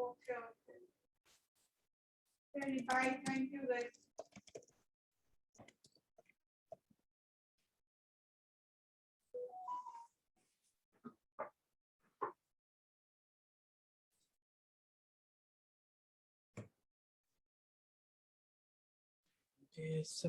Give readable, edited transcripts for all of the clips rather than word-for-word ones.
Okay, okay. Really, bye. Thank you, guys. Yes,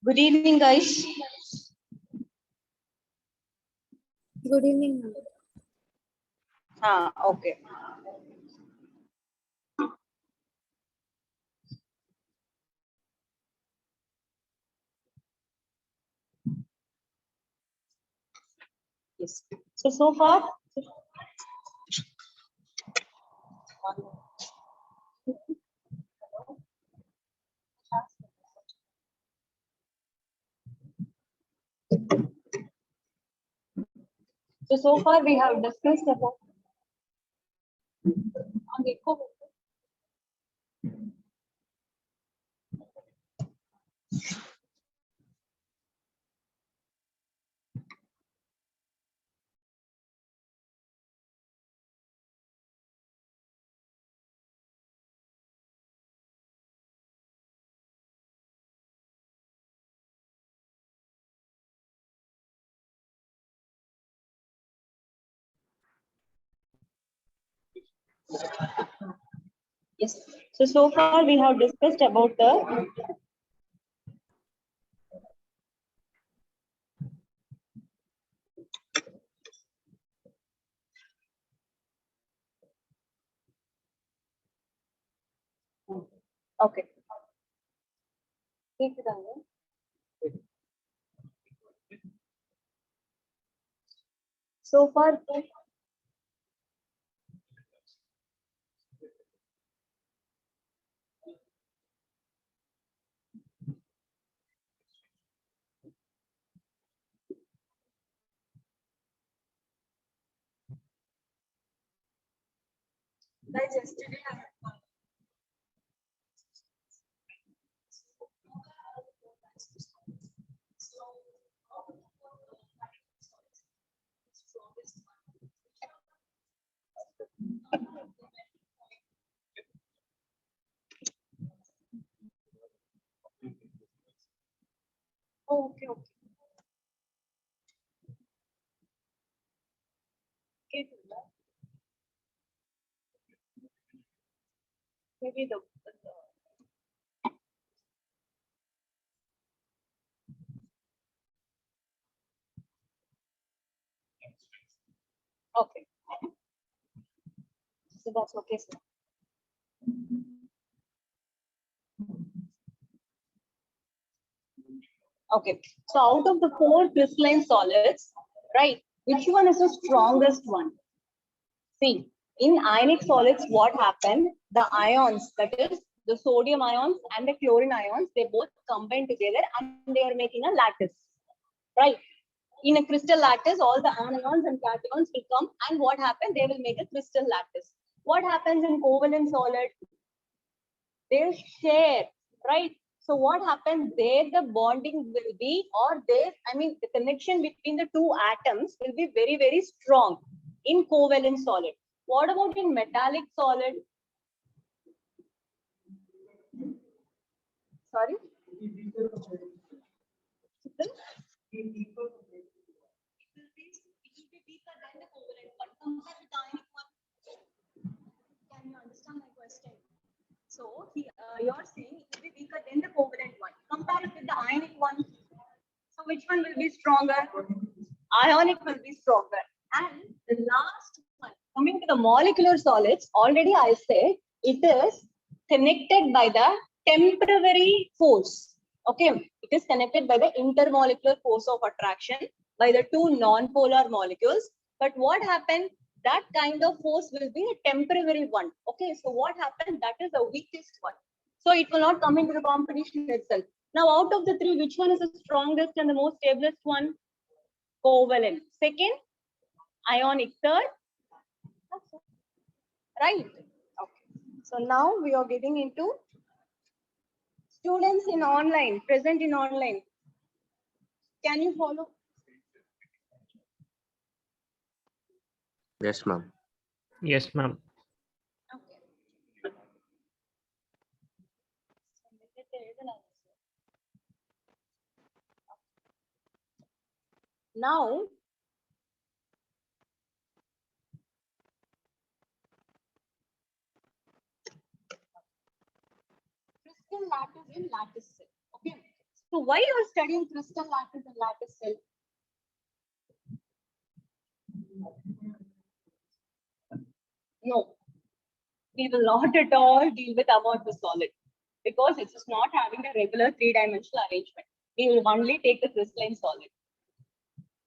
Good evening, guys. Good evening, ma'am. Okay. Yes. So far, so far we have discussed about. Okay, go. Yes. So far we have discussed about the. Okay. Take it down. So far, guys, yesterday okay, okay. Okay. Maybe the. Okay. So that's okay, sir. Okay. So out of the four crystalline solids, right, which one is the strongest one? See, in ionic solids, what happened? The ions, that is the sodium ions and the chlorine ions, they both combine together and they are making a lattice, right? In a crystal lattice, all the anions and cations will come, and what happens? They will make a crystal lattice. What happens in covalent solid? They share, right? So what happens there? The bonding will be, or there, I mean, the connection between the two atoms will be very, very strong in covalent solid. What about in metallic solid? Sorry? It will be weaker than the covalent one. Compared with the ionic one. Can you understand my question? So you're saying it will be weaker than the covalent one. Compare it with the ionic one. So which one will be stronger? Ionic will be stronger. And the last one, coming to the molecular solids, already I said it is connected by the temporary force. Okay, it is connected by the intermolecular force of attraction by the two non-polar molecules. But what happened? That kind of force will be a temporary one. Okay, so what happened? That is the weakest one. So it will not come into the competition itself. Now, out of the three, which one is the strongest and the most stablest one? Covalent. Second, ionic. Third, right? Okay. So now we are getting into students in online, present in online. Can you follow? Yes, ma'am. Yes, ma'am. Okay. Now, crystal lattice in lattice cell. Okay. So why you are studying crystal lattice and lattice cell? No, we will not at all deal with amorphous solid because it is not having a regular three-dimensional arrangement. We will only take the crystalline solid.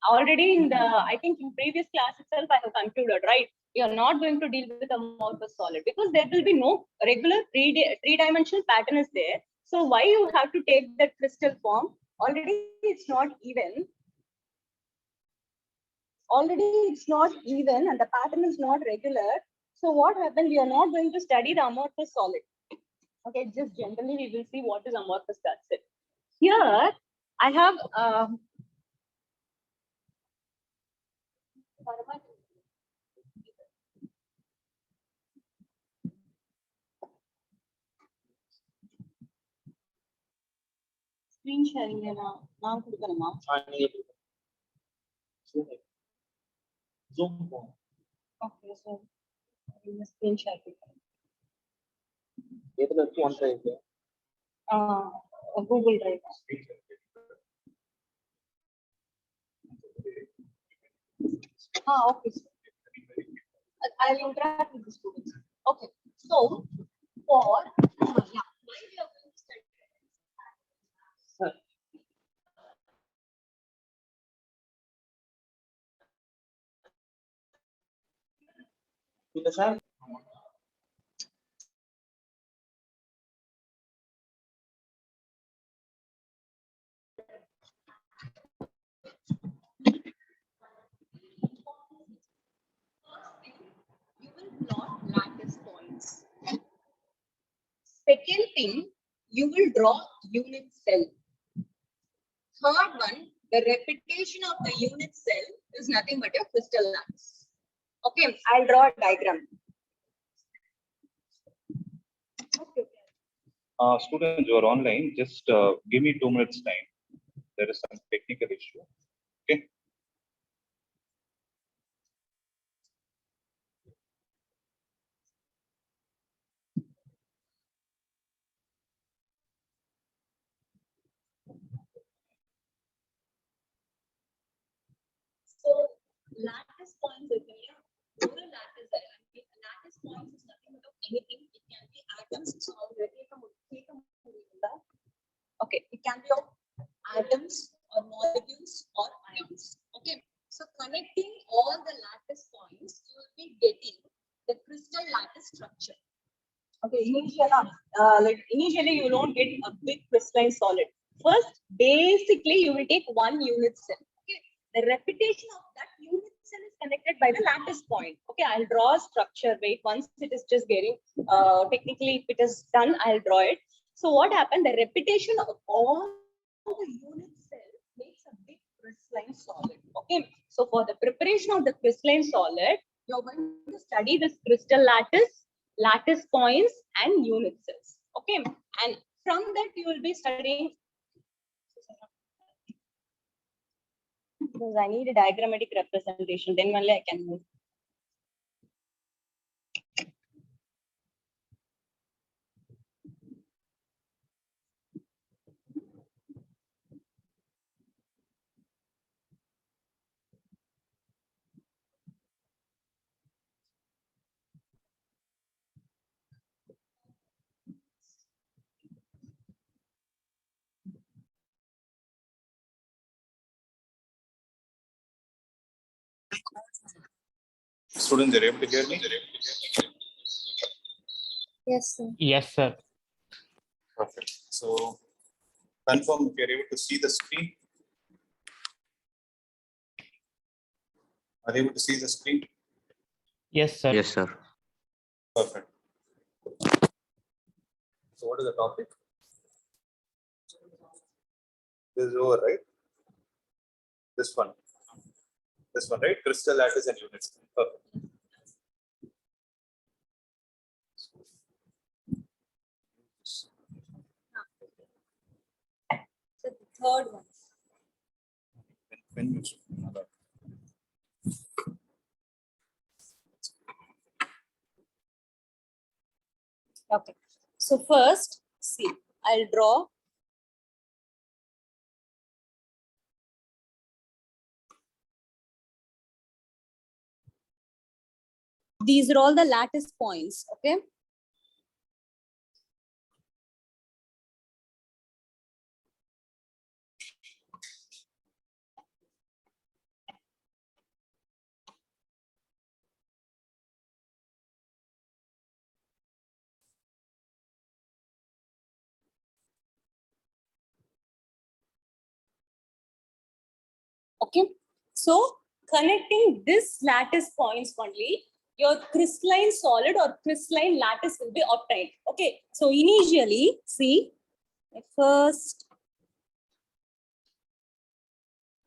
Already in the, I think in previous class itself, I have concluded, right? We are not going to deal with amorphous solid because there will be no regular three-dimensional pattern is there. So why you have to take that crystal form? Already it's not even. Already it's not even and the pattern is not regular. So what happened? We are not going to study the amorphous solid. Okay, just generally we will see what is amorphous. That's it. Here I have screen sharing. Now Zoom. okay, so screen share. Google Drive. Okay. I'll interact with the students. Okay. So for yeah, why we are going to study? Sir. You will plot lattice points. Second thing, you will draw unit cell. Third one, the repetition of the unit cell is nothing but your crystal lattice. Okay, I'll draw a diagram. Okay. Students who are online, just give me 2 minutes time. There is some technical issue. Okay. So lattice points is there. Total lattice there. Lattice points is nothing but anything. It can be atoms. So okay, it can be of atoms or molecules or ions. Okay, so connecting all the lattice points, you will be getting the crystal lattice structure. Okay, initially you don't get a big crystalline solid. First, basically you will take one unit cell. Okay, the repetition of that unit cell is connected by the lattice point. Okay, I'll draw a structure. Wait, once it is just getting technically, if it is done, I'll draw it. So what happened? The repetition of all the unit cell makes a big crystalline solid. Okay, so for the preparation of the crystalline solid, you're going to study this crystal lattice points and unit cells. Okay, and from that you will be studying. Because I need a diagrammatic representation, then only I can move. Students, are able to hear me? Yes, sir. Yes, sir. Perfect. So confirm if you're able to see the screen. Are they able to see the screen? Yes, sir. Yes, sir. Perfect. So what is the topic? This is over, right? This one. This one, right? Crystal lattice and units. Perfect. So the third one. When you Okay. So first, see, I'll draw These are all the lattice points, okay? Okay, so connecting this lattice points only, your crystalline solid or crystalline lattice will be obtained. Okay, so initially, see, first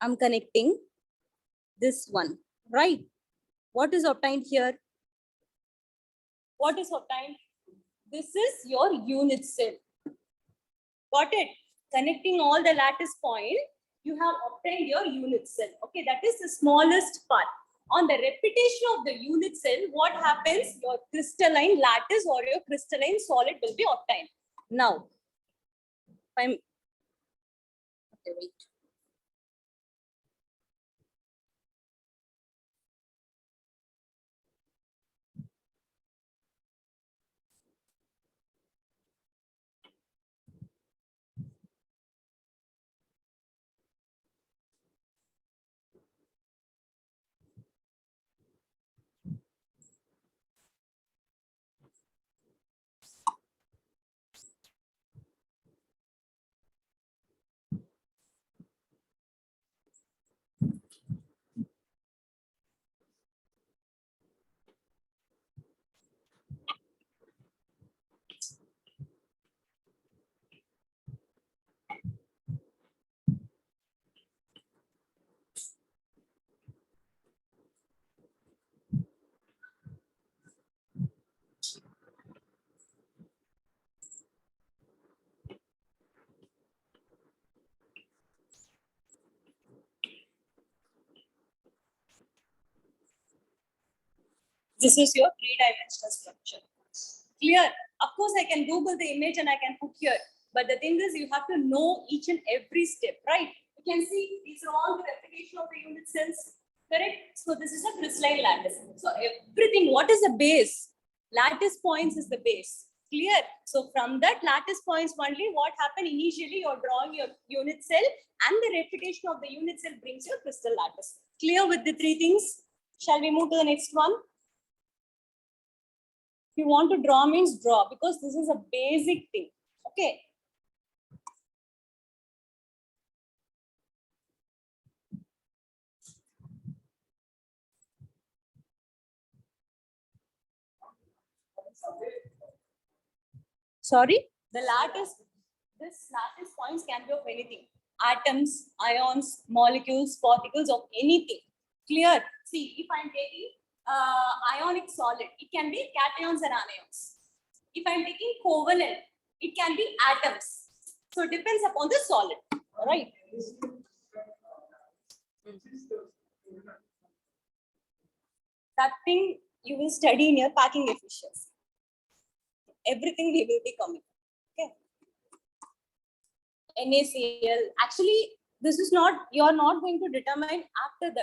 I'm connecting this one, right? What is obtained here? What is obtained? This is your unit cell. Got it? Connecting all the lattice point, you have obtained your unit cell. Okay, that is the smallest part. On the repetition of the unit cell, what happens? Your crystalline lattice or your crystalline solid will be obtained. Now, I'm okay, wait. This is your three-dimensional structure. Clear? Of course, I can Google the image and I can put here. But the thing is, you have to know each and every step, right? You can see these are all the replication of the unit cells, correct? So this is a crystalline lattice. So everything, what is the base? Lattice points is the base. Clear? So from that lattice points only, what happened initially, you're drawing your unit cell and the repetition of the unit cell brings your crystal lattice. Clear with the three things? Shall we move to the next one? If you want to draw means draw because this is a basic thing. Okay. Sorry, the lattice, this lattice points can be of anything. Atoms, ions, molecules, particles of anything. Clear? See, if I'm taking ionic solid, it can be cations and anions. If I'm taking covalent, it can be atoms. So it depends upon the solid. All right. That thing you will study in your packing efficiency. Everything we will be coming. Okay. NaCl. Actually, this is not, you're not going to determine after the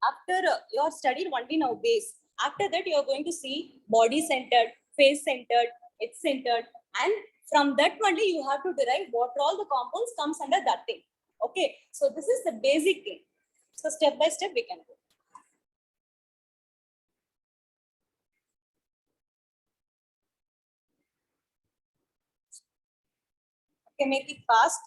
after your studied only now base. After that, you're going to see body centered, face centered, H centered, and from that only you have to derive what all the compounds comes under that thing. Okay, so this is the basic thing. So step by step we can go. Okay, make it fast.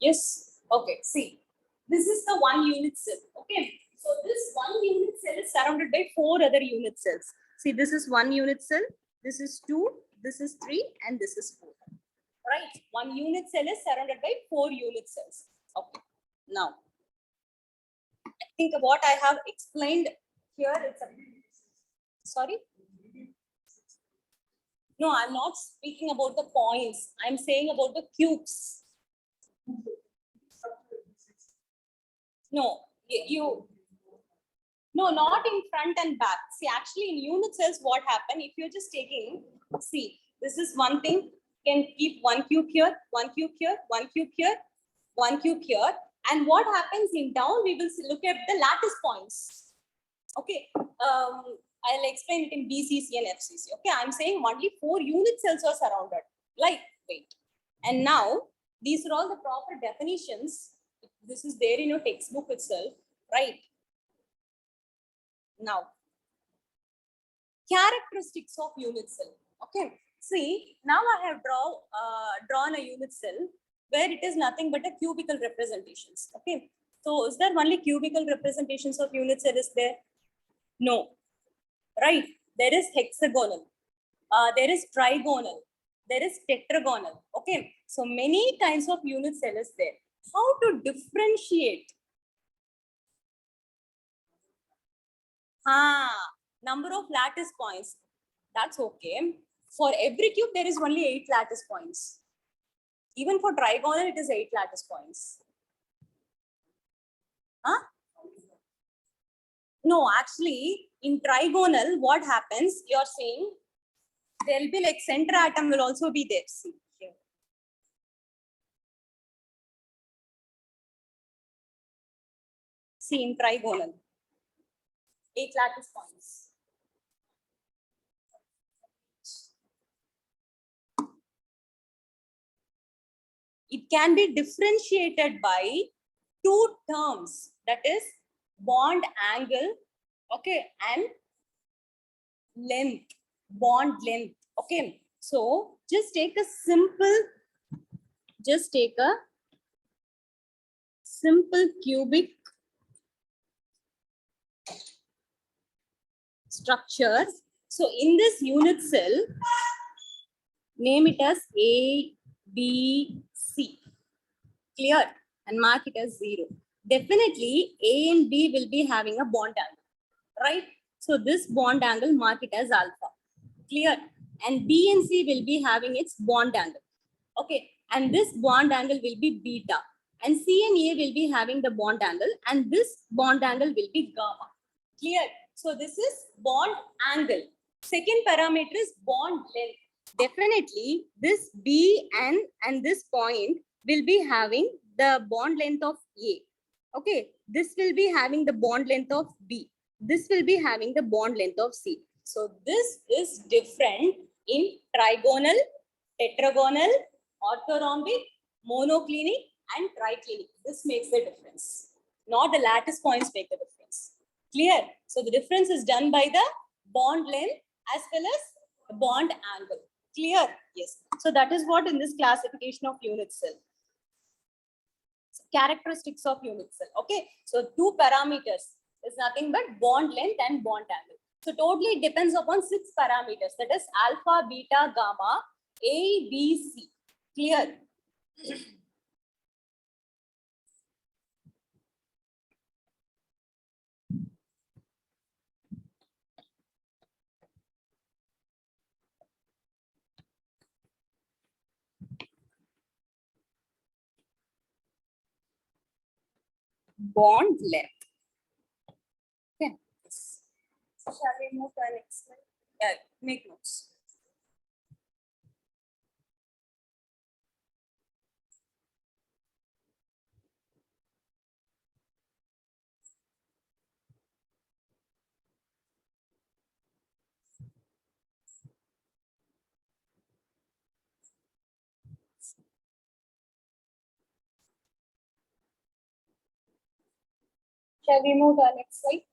Yes. Okay. See, this is the one unit cell. Okay. So this one unit cell is surrounded by 4 other unit cells. See, this is 1 unit cell, this is 2, this is 3, and this is 4. Right? 1 unit cell is surrounded by 4 unit cells. Okay. Now, I think what I have explained here, it's a, sorry? No, I'm not speaking about the points. I'm saying about the cubes. No, no, not in front and back. See, actually in unit cells, what happened, if you're just taking, see, this is one thing, can keep 1 cube here, 1 cube here, 1 cube here, 1 cube here. And what happens in down, we will look at the lattice points. Okay, I'll explain it in BCC and FCC. Okay, I'm saying only 4 unit cells are surrounded. Like, wait. And now, these are all the proper definitions. This is there in your textbook itself, right? Now, characteristics of unit cell. Okay, see, now I have drawn a unit cell where it is nothing but a cubical representations. Okay, so is there only cubical representations of unit cell is there? No, right? There is hexagonal, there is trigonal, there is tetragonal. Okay, so many kinds of unit cell is there. How to differentiate? Number of lattice points. That's okay. For every cube, there is only 8 lattice points. Even for trigonal, it is 8 lattice points. Huh? No, actually, in trigonal, what happens? You're saying there will be like center atom will also be there. See here. See in trigonal, 8 lattice points. It can be differentiated by 2 terms, that is bond angle, okay, and length, bond length. Okay, so just take a simple cubic structure. So in this unit cell, name it as A, B, C. Clear? And mark it as 0. Definitely A and B will be having a bond angle, right? So this bond angle, mark it as alpha. Clear? And B and C will be having its bond angle. Okay, and this bond angle will be beta. And C and A will be having the bond angle, and this bond angle will be gamma. Clear? So this is bond angle. Second parameter is bond length. Definitely this B and this point will be having the bond length of A. Okay, this will be having the bond length of B. This will be having the bond length of C. So this is different in trigonal, tetragonal, orthorhombic, monoclinic, and triclinic. This makes the difference. Not the lattice points make the difference. Clear? So the difference is done by the bond length as well as the bond angle. Clear? Yes. So that is what in this classification of unit cell. Characteristics of unit cell. Okay. So 2 parameters is nothing but bond length and bond angle. So totally it depends upon 6 parameters. That is alpha, beta, gamma, A, B, C. Clear? Bond length. Okay. Shall we move to the next slide? Make notes. Shall we move to the next slide?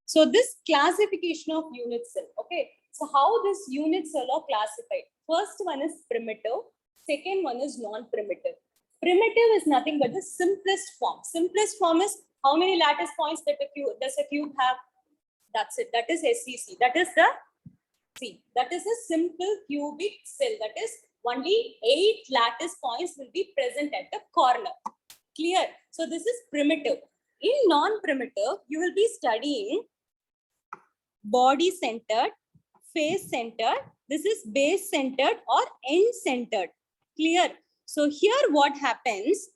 So this classification of unit cell. Okay. So how this unit cell are classified? First one is primitive. Second one is non-primitive. Primitive is nothing but the simplest form. Simplest form is how many lattice points that does a cube have? That's it. That is SCC. That is the that is a simple cubic cell. That is only 8 lattice points will be present at the corner. Clear? So this is primitive. In non-primitive, you will be studying body centered, face centered. This is base centered or end centered. Clear? So here what happens?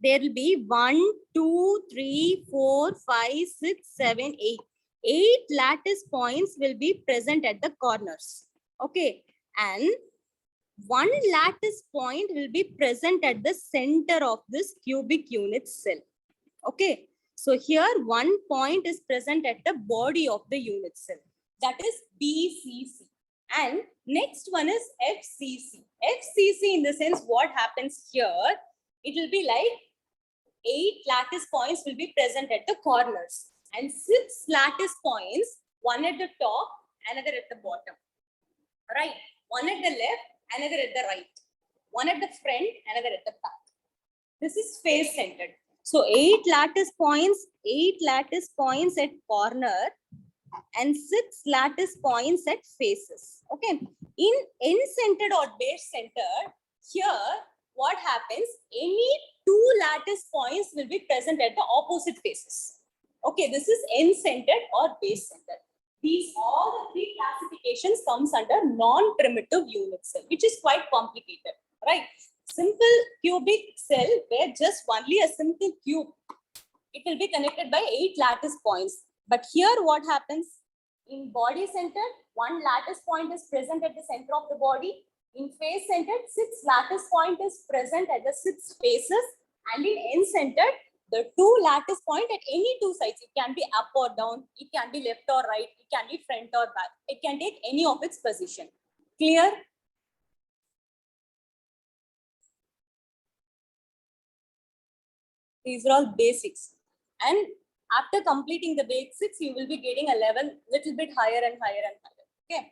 There will be 1, 2, 3, 4, 5, 6, 7, 8. 8 lattice points will be present at the corners. Okay. And 1 lattice point will be present at the center of this cubic unit cell. Okay. So here 1 point is present at the body of the unit cell. That is BCC. And next one is FCC. FCC in the sense what happens here, it will be like 8 lattice points will be present at the corners and 6 lattice points, one at the top, another at the bottom. Right? One at the left, another at the right. One at the front, another at the back. This is face centered. So 8 lattice points at corner and 6 lattice points at faces. Okay. In end centered or base centered, here what happens? Any 2 lattice points will be present at the opposite faces. Okay, this is end centered or base centered. These all the 3 classifications comes under non-primitive unit cell, which is quite complicated, right? Simple cubic cell where just only a simple cube, it will be connected by 8 lattice points. But here what happens? In body centered, 1 lattice point is present at the center of the body. In face centered, 6 lattice point is present at the 6 faces. And in end centered, the 2 lattice point at any 2 sides. It can be up or down. It can be left or right. It can be front or back. It can take any of its position. Clear? These are all basics. And after completing the basics, you will be getting a level little bit higher and higher and higher. Okay.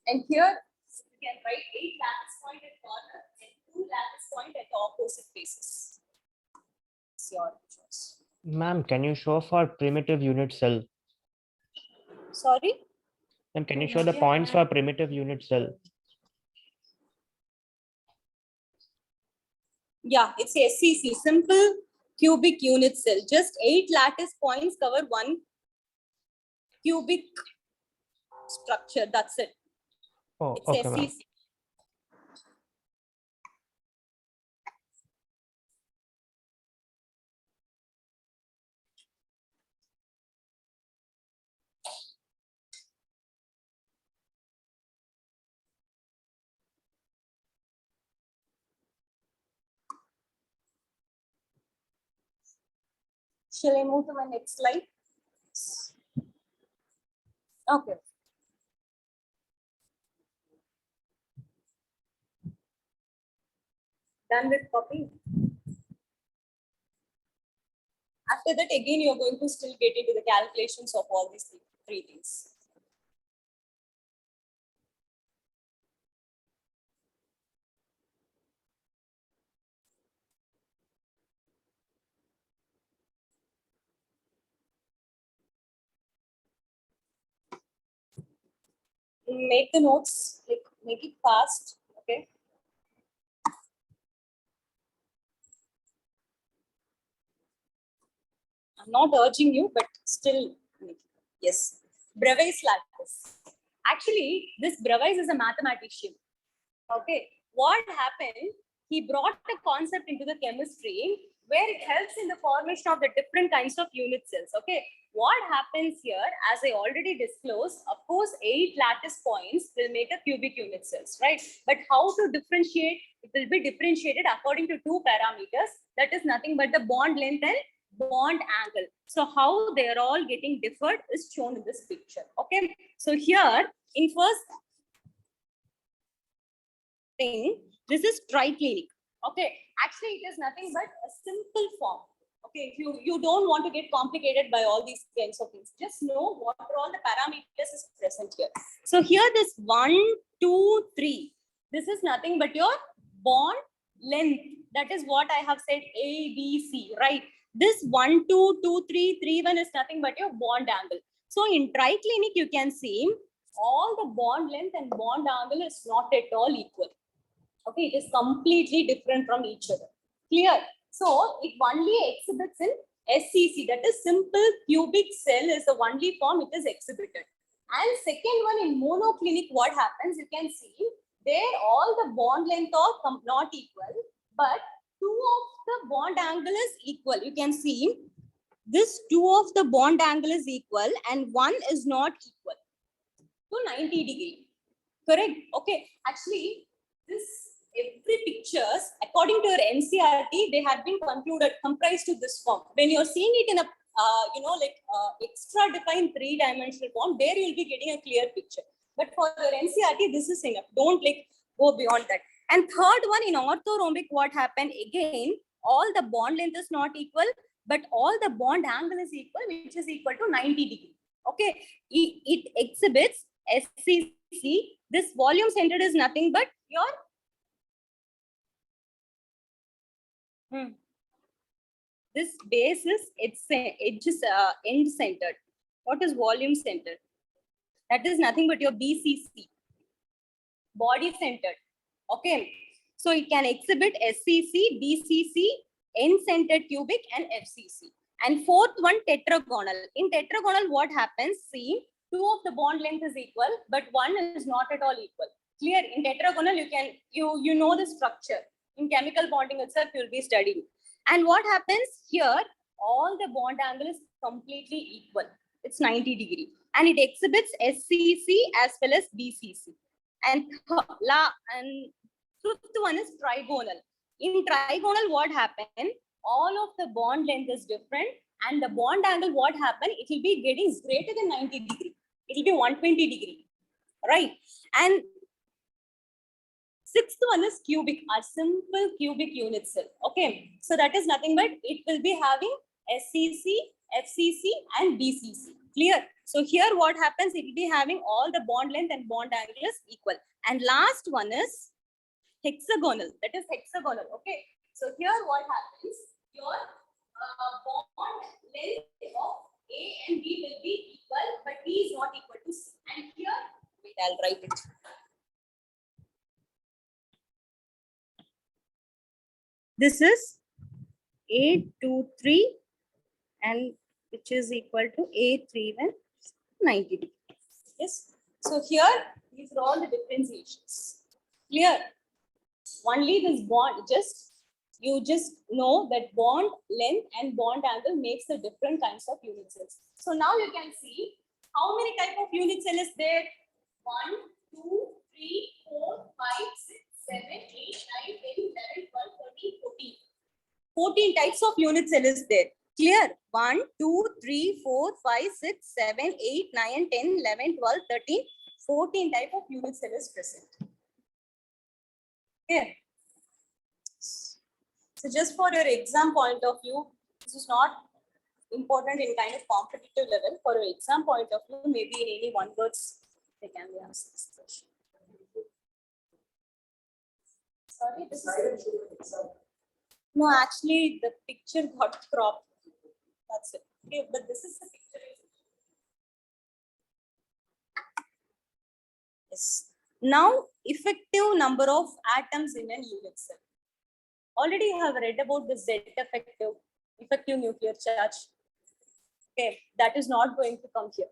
And here you can write 8 lattice point at corner and 2 lattice point at the opposite faces. It's your choice. Ma'am, can you show for primitive unit cell? Sorry? And can you show the points for primitive unit cell? Yeah, it's SCC, simple cubic unit cell. Just 8 lattice points cover 1 cubic structure. That's it. Oh, It's okay, ma'am. SCC. Shall I move to my next slide? Okay. Done with copy. After that, again, you're going to still get into the calculations of all these 3 things. Make the notes, like make it fast, okay? I'm not urging you, but still, yes. Bravais lattice. Actually, this Bravais is a mathematician. Okay, what happened? He brought the concept into the chemistry where it helps in the formation of the different kinds of unit cells. Okay, what happens here, as I already disclosed, of course, 8 lattice points will make a cubic unit cells, right? But how to differentiate? It will be differentiated according to 2 parameters. That is nothing but the bond length and bond angle. So how they are all getting differed is shown in this picture. Okay, so here in first thing, this is triclinic. Okay, actually it is nothing but a simple form. Okay, if you don't want to get complicated by all these kinds of things, just know what are all the parameters is present here. So here this 1, 2, 3, this is nothing but your bond length. That is what I have said, A, B, C, right? This 1, 2, 2, 3, 3, 1 is nothing but your bond angle. So in triclinic, you can see all the bond length and bond angle is not at all equal. Okay, it is completely different from each other. Clear? So it only exhibits in SCC, that is simple cubic cell is the only form it is exhibited. And second one in monoclinic, what happens? You can see there all the bond length are not equal, but 2 of the bond angle is equal. You can see this 2 of the bond angle is equal and 1 is not equal to 90 degree. Correct? Okay. Actually, this every pictures according to your NCRT, they have been comprised to this form. When you're seeing it in a extra defined 3-dimensional form, there you'll be getting a clear picture. But for your NCRT, this is enough. Don't go beyond that. And third one in orthorhombic, what happened again? All the bond length is not equal, but all the bond angle is equal, which is equal to 90 degree. Okay, it exhibits SCC. This volume centered is nothing but your this base is edges end centered. What is volume centered? That is nothing but your BCC, body centered. Okay, so it can exhibit SCC, BCC, end centered cubic, and FCC. And fourth one, tetragonal. In tetragonal, what happens? See, 2 of the bond length is equal, but 1 is not at all equal. Clear? In tetragonal, you know the structure. In chemical bonding itself, you'll be studying. And what happens here? All the bond angle is completely equal. It's 90 degree. And it exhibits SCC as well as BCC. And fifth one is trigonal. In trigonal, what happened? All of the bond length is different. And the bond angle, what happened? It will be getting greater than 90 degree. It will be 120 degree. Right? And sixth one is cubic, a simple cubic unit cell. Okay, so that is nothing but it will be having SCC, FCC, and BCC. Clear? So here what happens? It will be having all the bond length and bond angle is equal. And last one is hexagonal. That is hexagonal. Okay. So here what happens? Your bond length of A and B will be equal, but B is not equal to C. And here, wait, I'll write it. This is A23 and which is equal to A31 90 degrees. Yes. So here these are all the differentiations. Clear? Only this bond, you just know that bond length and bond angle makes the different kinds of unit cells. So now you can see how many type of unit cell is there? 1, 2, 3, 4, 5, 6, 7, 8, 9, 10, 11, 12, 13, 14. 14 types of unit cell is there. Clear? 1, 2, 3, 4, 5, 6, 7, 8, 9, 10, 11, 12, 13, 14 type of unit cell is present. Okay. So just for your exam point of view, this is not important in kind of competitive level. For your exam point of view, maybe in any one words, they can be asked this question. Sorry, this is no, actually the picture got cropped. That's it. Okay, but this is the picture. Yes. Now, effective number of atoms in an unit cell. Already you have read about the Z effective nuclear charge. Okay, that is not going to come here.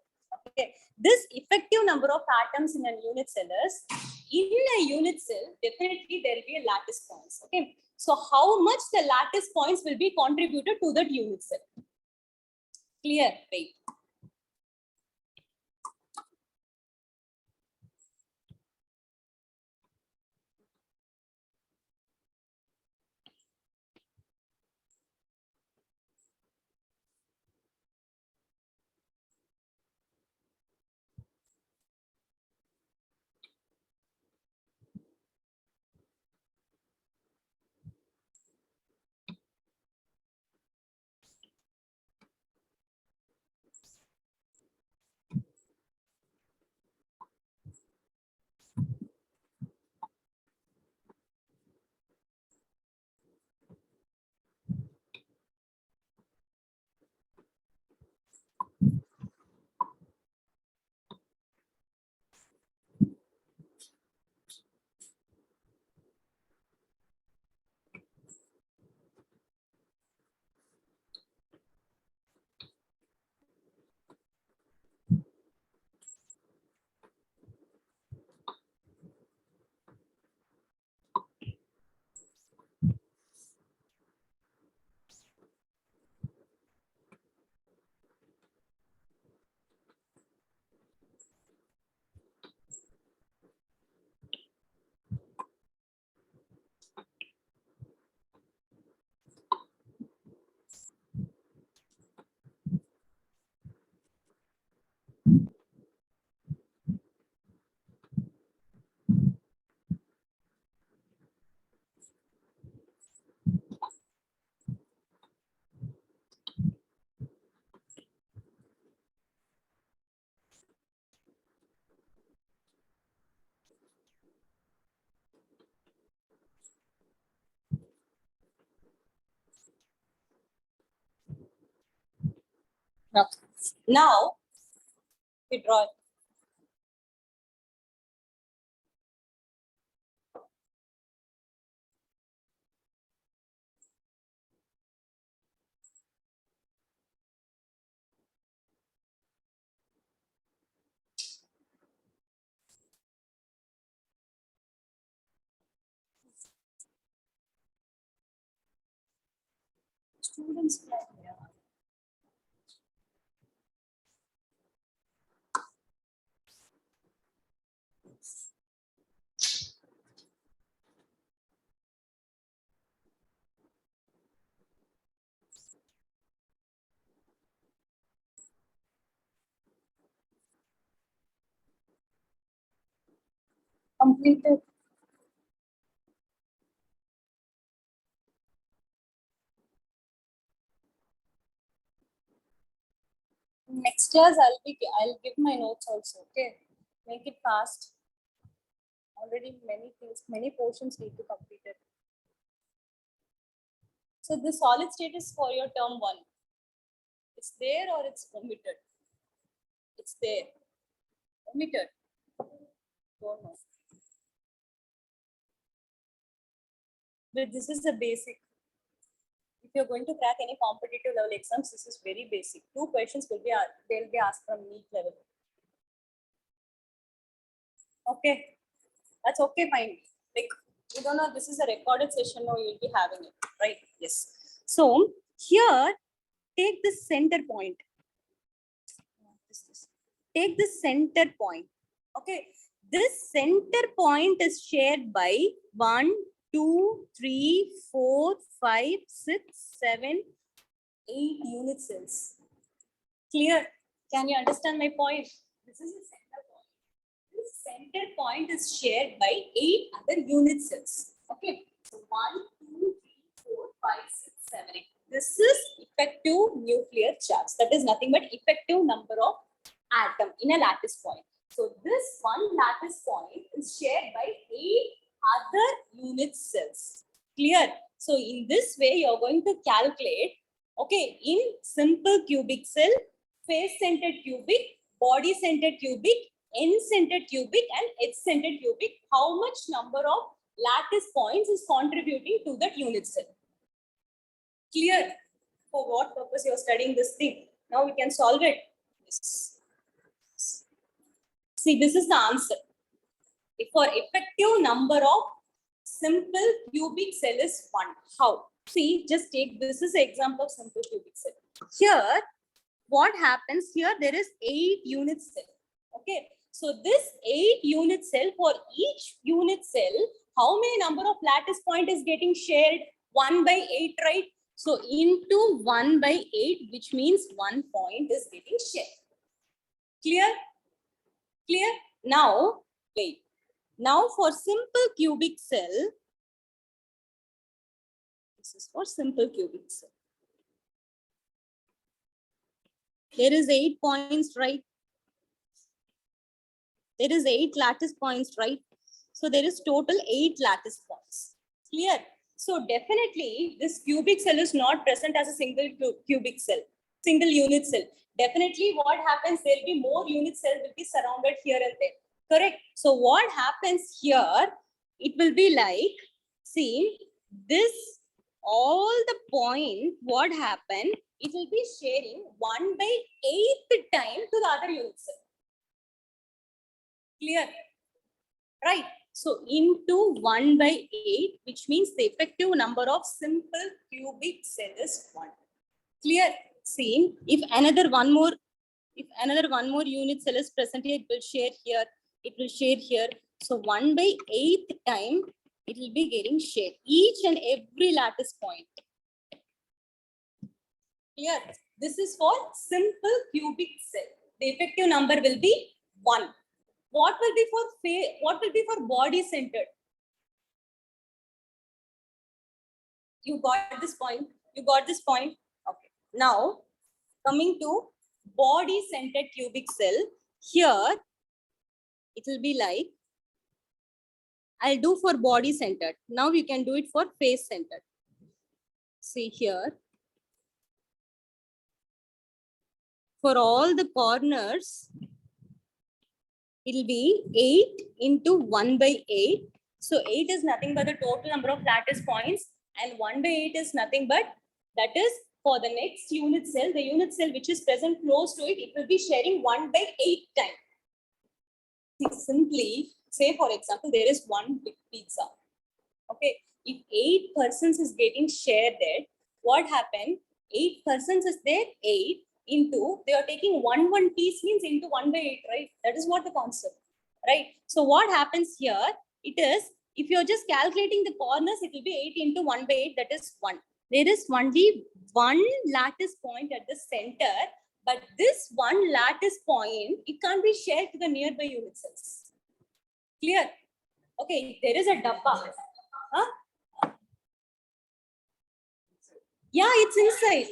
Okay, this effective number of atoms in a unit cell is, in a unit cell, definitely there will be a lattice points. Okay, so how much the lattice points will be contributed to that unit cell? Clear, right? Now, we draw it. Students plan, yeah. Completed. Next class I'll give my notes also. Okay, make it fast. Already many things, many portions need to complete it. So the solid state is for your term 1. It's there or it's omitted? It's there. Omitted. Don't know. But this is the basic. If you're going to crack any competitive level exams, this is very basic. 2 questions will be they'll be asked from NEET level. Okay, that's okay, fine. Like, you don't know, this is a recorded session, no, you'll be having it, right? Yes. So here, take the center point. Take the center point. Okay, this center point is shared by 1, 2, 3, 4, 5, 6, 7, 8 unit cells. Clear? Can you understand my point? This is the center point. This center point is shared by 8 other unit cells. Okay, so 1, 2, 3, 4, 5, 6, 7, 8. This is effective nuclear charge. That is nothing but effective number of atom in a lattice point. So this one lattice point is shared by 8 other unit cells. Clear? So in this way, you are going to calculate, okay, in simple cubic cell, face-centered cubic, body-centered cubic, end-centered cubic, and edge-centered cubic, how much number of lattice points is contributing to that unit cell. Clear? For what purpose you are studying this thing? Now we can solve it. Yes. See, this is the answer. For effective number of simple cubic cell is 1. How? See, just take this is an example of simple cubic cell. Here, what happens here? There is 8 unit cell. Okay. So this 8 unit cell, for each unit cell, how many number of lattice point is getting shared? 1 by 8, right? So into 1 by 8, which means 1 point is getting shared. Clear? Clear? Now, wait. Now for simple cubic cell, this is for simple cubic cell. There is 8 points, right? There is 8 lattice points, right? So there is total 8 lattice points. Clear? So definitely this cubic cell is not present as a single cubic cell, single unit cell. Definitely what happens, there will be more unit cells will be surrounded here and there. Correct? So what happens here, it will be like, see, this, all the point, what happened, it will be sharing 1 by 8th time to the other unit cell. Clear? Right? So into 1 by 8, which means the effective number of simple cubic cell is 1. Clear? See, if another one more unit cell is present here, it will share here, it will share here. So 1 by 8th time, it will be getting shared. Each and every lattice point. Clear? This is for simple cubic cell. The effective number will be 1. What will be for body centered? You got this point. You got this point. Okay. Now, coming to body centered cubic cell, here it will be like, I'll do for body centered. Now you can do it for face centered. See here. for all the corners, it will be 8 into 1 by 8. So 8 is nothing but the total number of lattice points, and 1 by 8 is nothing but that is for the next unit cell, the unit cell which is present close to it, it will be sharing 1 by 8 times. Simply say, for example, there is one big pizza. Okay, if 8 persons is getting shared there, what happened? 8 persons is there, 8 into, they are taking one piece means into 1 by 8, right? That is what the concept, right? So what happens here? It is, if you're just calculating the corners, it will be 8 into 1 by 8, that is 1. There is only one lattice point at the center, but this one lattice point, it can't be shared to the nearby unit cells. Clear? Okay, there is a dabba. Huh? Yeah, it's inside.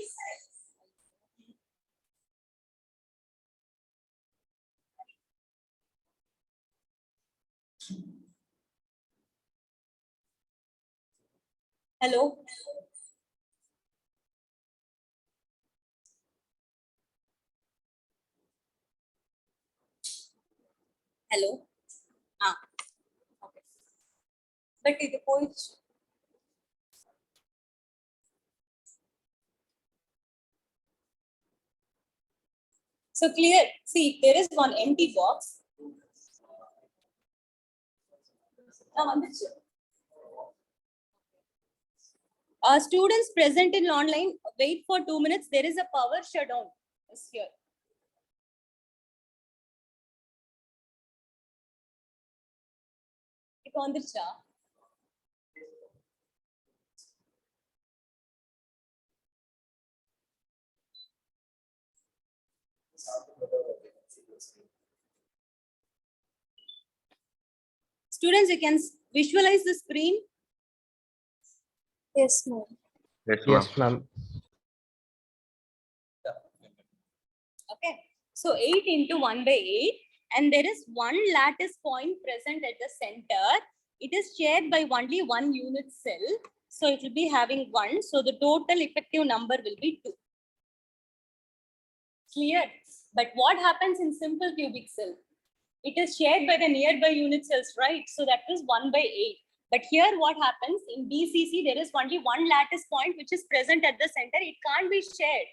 Hello? Hello? Ah, okay. But the point. So clear. See, there is one empty box. Students present in online, wait for 2 minutes. There is a power shutdown. Is here. On the chart. Students, you can visualize the screen. Yes, ma'am. Yes, ma'am. Okay, so 8 into 1 by 8, and there is one lattice point present at the center. It is shared by only one unit cell, so it will be having 1. So the total effective number will be 2. Clear? But what happens in simple cubic cell? It is shared by the nearby unit cells, right? So that is 1 by 8. But here what happens in BCC, there is only one lattice point which is present at the center. It can't be shared,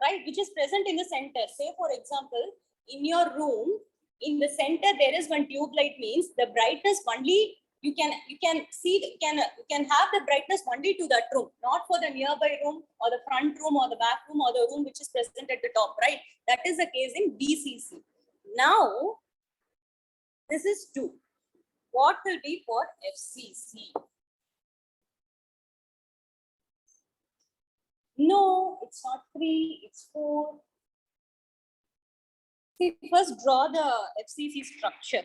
right? Which is present in the center. Say, for example, in your room, in the center, there is one tube light, means the brightness only you can see, you can have the brightness only to that room, not for the nearby room or the front room or the back room or the room which is present at the top, right? That is the case in BCC. Now, this is 2. What will be for FCC? No, it's not 3, it's 4. See, first draw the FCC structure.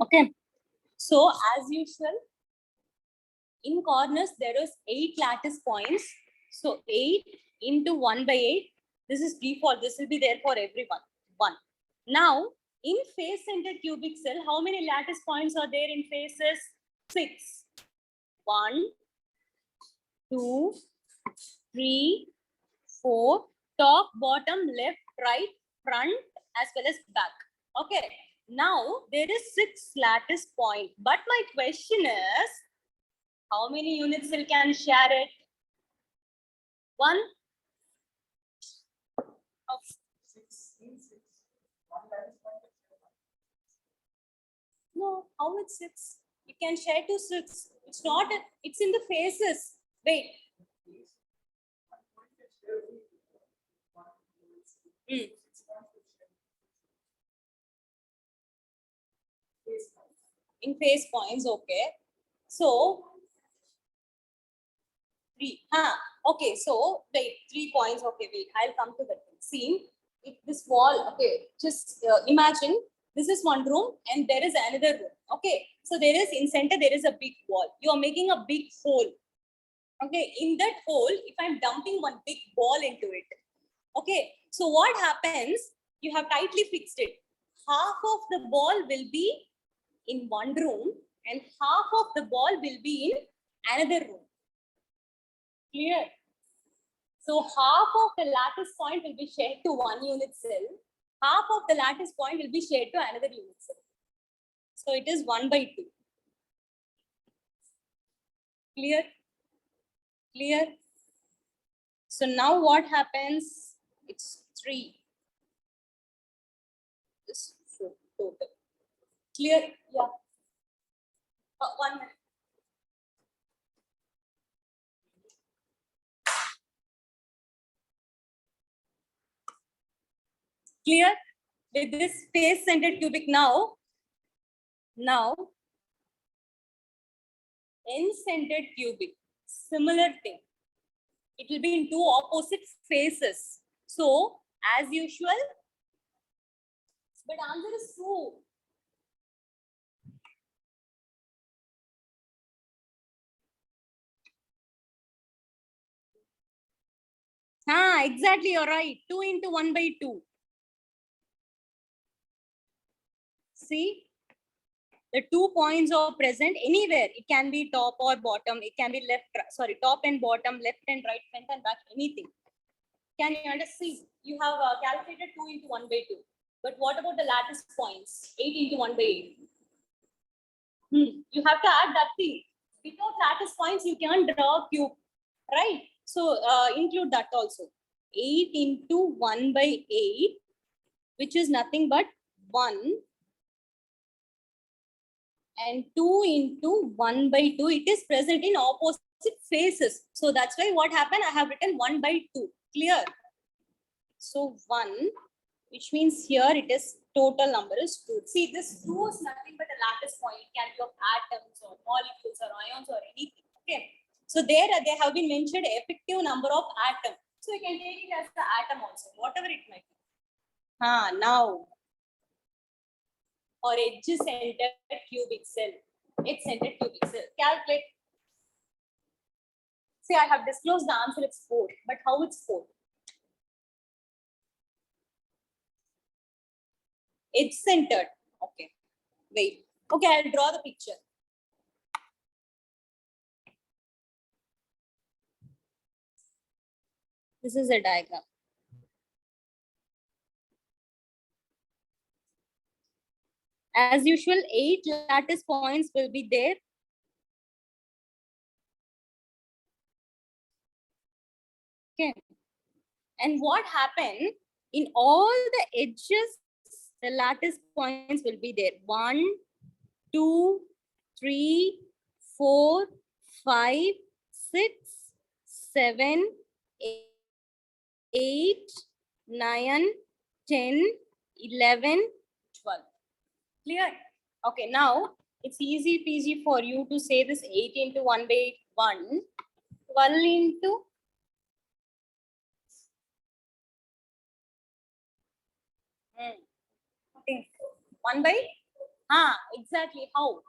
Okay, so as usual, in corners there is 8 lattice points. So 8 into 1 by 8. This is default. This will be there for everyone. 1. Now, in face-centered cubic cell, how many lattice points are there in faces? 6. 1, 2, 3, 4. Top, bottom, left, right, front, as well as back. Okay. Now, there is 6 lattice points. But my question is, how many unit cell can share it? 1? Oh. No, how it's 6? You can share to 6. It's not, it's in the faces. Wait. In face points, okay. So, 3. Okay, so wait, 3 points. Okay, wait, I'll come to that. See, if this wall, okay, just imagine This is one room and there is another room. Okay. So there is in center, there is a big wall. You are making a big hole. Okay. In that hole, if I'm dumping one big ball into it. Okay. So what happens? You have tightly fixed it. Half of the ball will be in one room and half of the ball will be in another room. Clear? So half of the lattice point will be shared to one unit cell. Half of the lattice point will be shared to another unit cell. So it is 1/2. Clear? Clear? So now what happens? It's 3. This 4 total. Clear? Yeah. 1 minute. Clear? With this face-centered cubic now, n-centered cubic, similar thing. It will be in two opposite faces. So, as usual, but answer is true. Exactly, you're right. 2 into 1/2. See, the 2 points are present anywhere. It can be top or bottom. It can be top and bottom, left and right, front and back, anything. Can you understand? You have calculated 2 into 1/2. But what about the lattice points? 8 into 1/8. You have to add that thing. Without lattice points, you can't draw a cube, right? So include that also. 8 into 1/8, which is nothing but 1. And 2 into 1/2, it is present in opposite faces. So that's why what happened, I have written 1/2. Clear? So 1, which means here it is total number is 2. See, this 2 is nothing but a lattice point. It can be of atoms or molecules or ions or anything. Okay. So there they have been mentioned effective number of atoms. So you can take it as the atom also, whatever it might be. Now. Or edge-centered cubic cell. Edge-centered cubic cell. Calculate. See, I have disclosed the answer, it's 4. But how it's 4? Edge-centered. Okay. Wait. Okay, I'll draw the picture. This is a diagram. As usual, 8 lattice points will be there. Okay. And what happened in all the edges, the lattice points will be there. 1, 2, 3, 4, 5, 6, 7, 8, 9, 10, 11, 12. Clear? Okay, now it's easy peasy for you to say this 8 into 1/1, 12 into 1 by exactly how?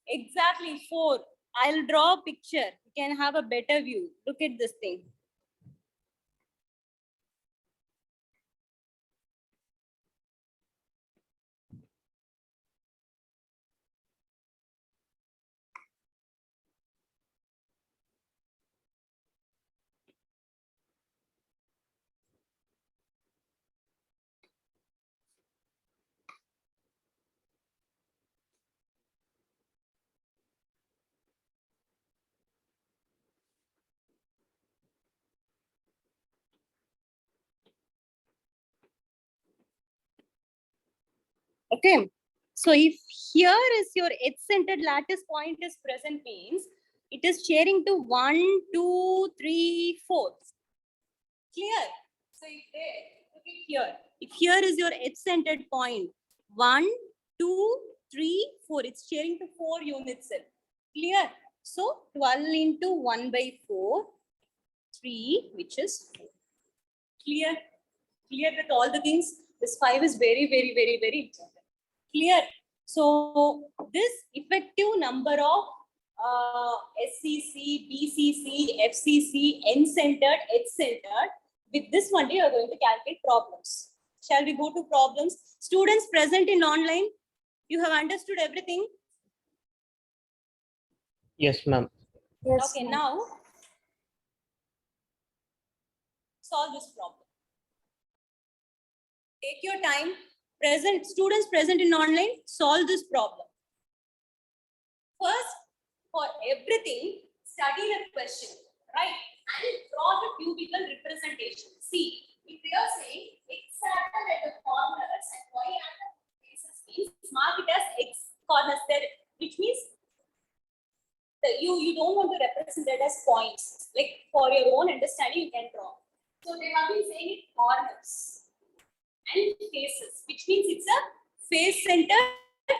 Exactly 4. I'll draw a picture. You can have a better view. Look at this thing. Okay. So if here is your edge-centered lattice point is present, means it is sharing to 1, 2, 3, 4. Clear? So if look at here. If here is your edge-centered point, 1, 2, 3, 4. It's sharing to 4 unit cell. Clear? So 12 into 1/4, 3, which is 4. Clear? Clear with all the things? This 5 is very, very, very, very important. Clear? So this effective number of SCC, BCC, FCC, N-centered, H-centered, with this one day you are going to calculate problems. Shall we go to problems? Students present in online, you have understood everything? Yes, ma'am. Yes. Okay, now solve this problem. Take your time. Students present in online, solve this problem. First, for everything, study the question, right? And draw the cubical representation. See, if they are saying X atom at the corners and Y atom faces means mark it as X corners there, which means that you don't want to represent that as points. Like for your own understanding, you can draw. So they have been saying it corners and faces, which means it's a face-centered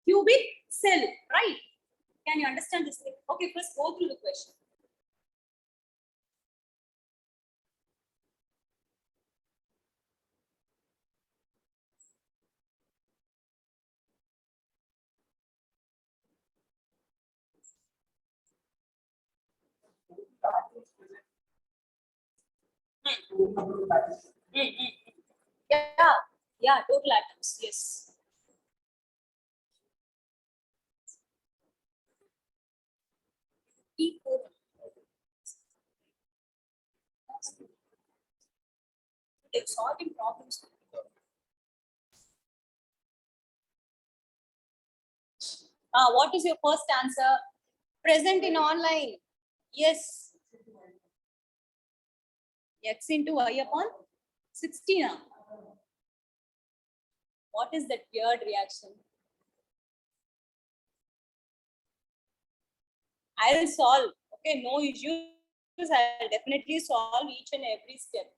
cubic cell, right? Can you understand this thing? Okay, first go through the question. Yeah, total atoms, yes. Like solving problems. What is your first answer? Present in online. Yes. X into Y upon 60 now. What is that weird reaction? I'll solve. Okay, no issues. I'll definitely solve each and every step.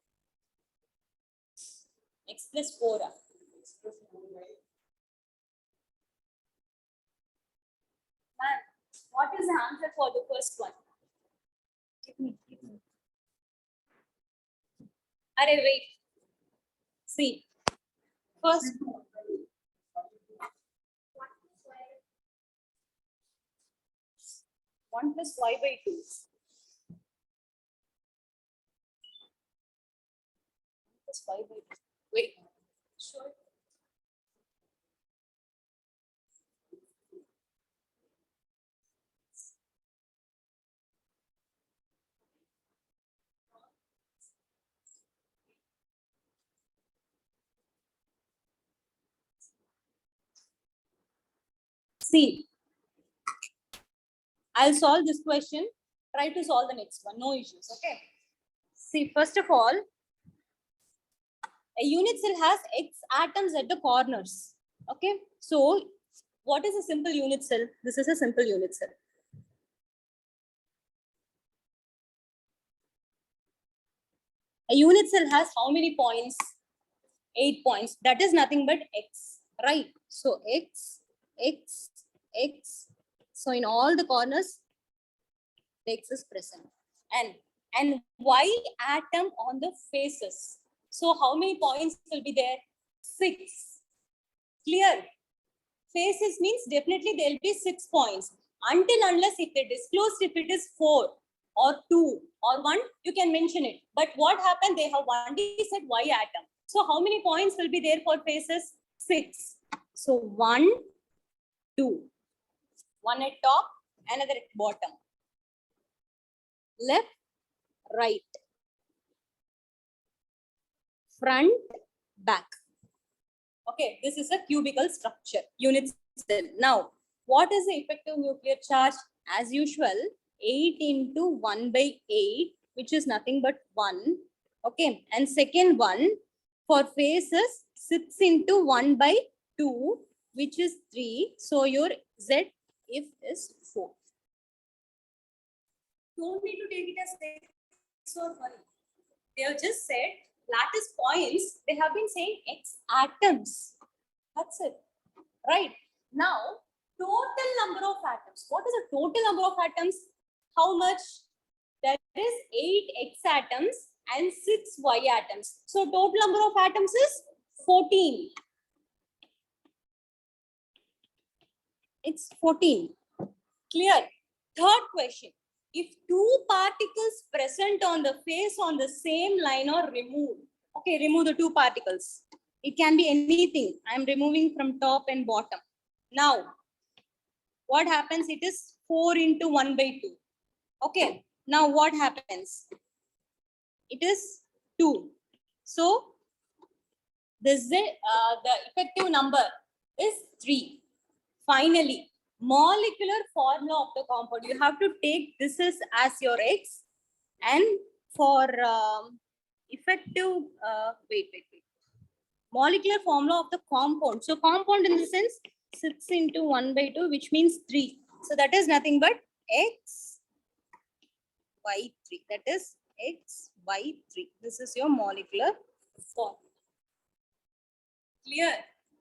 X plus 4. Man, what is the answer for the first one? Give me. Array, wait. See. First. 1 plus Y by 2. Plus Y by 2. Wait. Sure. See, I'll solve this question. Try to solve the next one. No issues. Okay. See, first of all, a unit cell has X atoms at the corners. Okay. So, what is a simple unit cell? This is a simple unit cell. A unit cell has how many points? 8 points. That is nothing but X, right? So, X, X, X. So, in all the corners, the X is present. And Y atom on the faces. So, how many points will be there? 6. Clear? Faces means definitely there will be 6 points. Unless if they disclosed if it is 4 or 2 or 1, you can mention it. But what happened? They have only said Y atom. So, how many points will be there for faces? 6. So, 1, 2. One at top, another at bottom. Left, right. Front, back. Okay, this is a cubical structure, unit cell. Now, what is the effective nuclear charge? As usual, 8 into 1 by 8, which is nothing but 1. Okay, and second one, for faces, 6 into 1 by 2, which is 3. So, your Z if is 4. Don't need to take it as 6 or 1. They have just said lattice points, they have been saying X atoms. That's it. Right. Now, total number of atoms. What is the total number of atoms? How much? There is 8 X atoms and 6 Y atoms. So, total number of atoms is 14. It's 14. Clear? Third question. If two particles present on the face on the same line are removed. Okay, remove the two particles. It can be anything. I'm removing from top and bottom. Now, what happens? It is 4 into 1 by 2. Okay. Now what happens? It is 2. So this is the effective number is 3. Finally, molecular formula of the compound. You have to take this as your X, and for effective wait. Molecular formula of the compound. So compound in the sense 6 into 1 by 2, which means 3. So that is nothing but X by 3. That is X by 3. This is your molecular formula. Clear?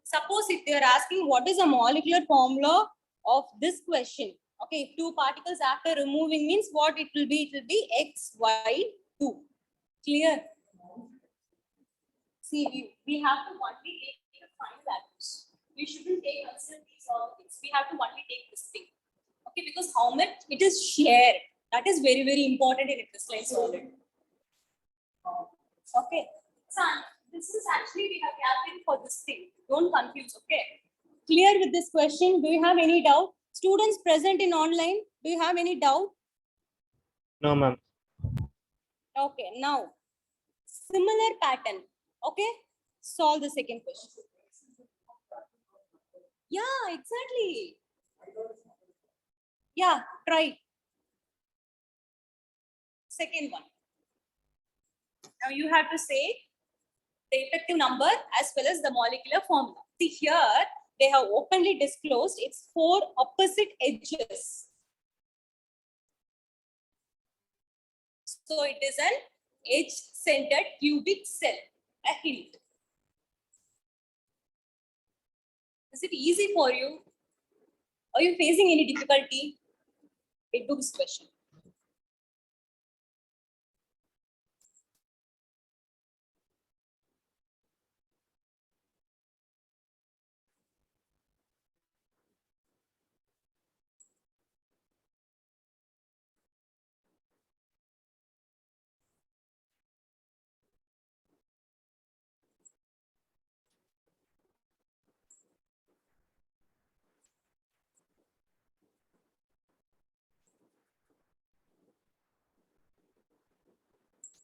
Suppose if they are asking what is a molecular formula of this question. Okay, if two particles after removing means what it will be? It will be X, Y, 2. Clear? See, we have to only take the final values. We shouldn't take consider these all things. We have to only take this thing. Okay, because how much it is shared. That is very, very important in a crystalline solid. Okay. So this is actually we have calculated for this thing. Don't confuse, okay? Clear with this question? Do you have any doubt? Students present in online, do you have any doubt? No, ma'am. Okay, now similar pattern. Okay, solve the second question. Yeah, exactly. Yeah, try. Second one. Now you have to say the effective number as well as the molecular formula. See here, they have openly disclosed it's 4 opposite edges. So it is an edge-centered cubic cell. A hint. Is it easy for you? Are you facing any difficulty? Into this question.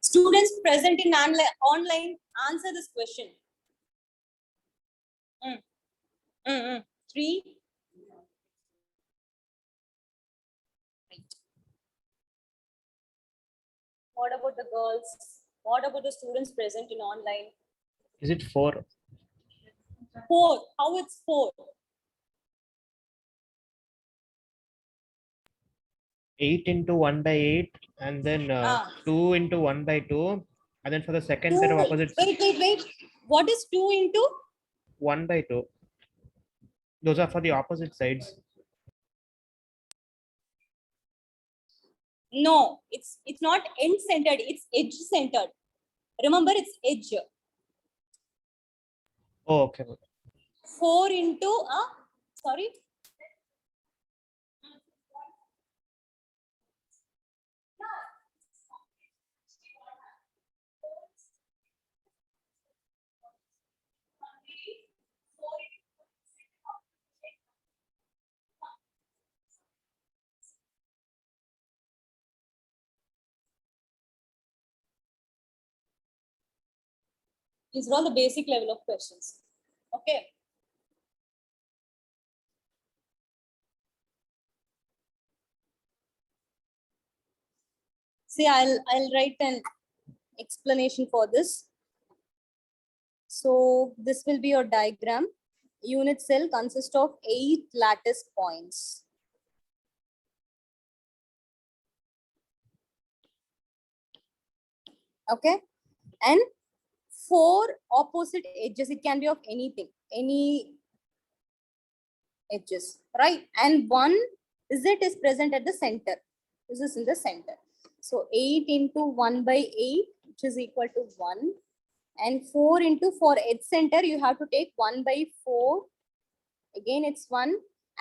Students present in online, answer this question. 3. Right. What about the girls? What about the students present in online? Is it 4? 4. How it's 4? 8 into 1 by 8, and then 2 into 1 by 2, and then for the second set of opposites, Wait. What is 2 into? 1 by 2. Those are for the opposite sides. No, it's not end centered, it's edge centered. Remember, it's edge. Oh, okay. 4 into sorry. These are all the basic level of questions. Okay. See, I'll write an explanation for this. So this will be your diagram. Unit cell consists of 8 lattice points. Okay, and 4 opposite edges. It can be of anything, any edges, right? And 1 Z is present at the center. This is in the center. So 8 into 1 by 8, which is equal to 1. And 4 into for edge center, you have to take 1 by 4. Again, it's 1.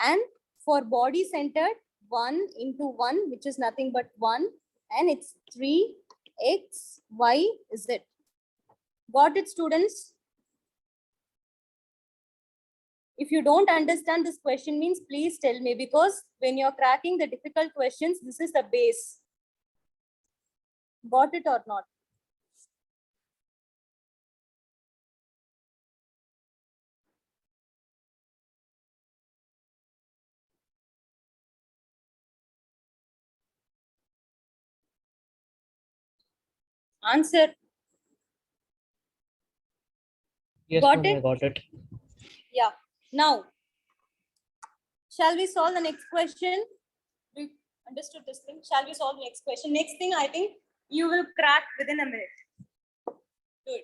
And for body centered, 1 into 1, which is nothing but 1. And it's 3 x, y, z. Got it, students? If you don't understand this question means, please tell me, because when you're cracking the difficult questions, this is the base. Got it or not? Answer. Yes, Got ma'am, I it? got it. Yeah. Now, shall we solve the next question? We understood this thing. Shall we solve the next question? Next thing, I think you will crack within a minute. Good.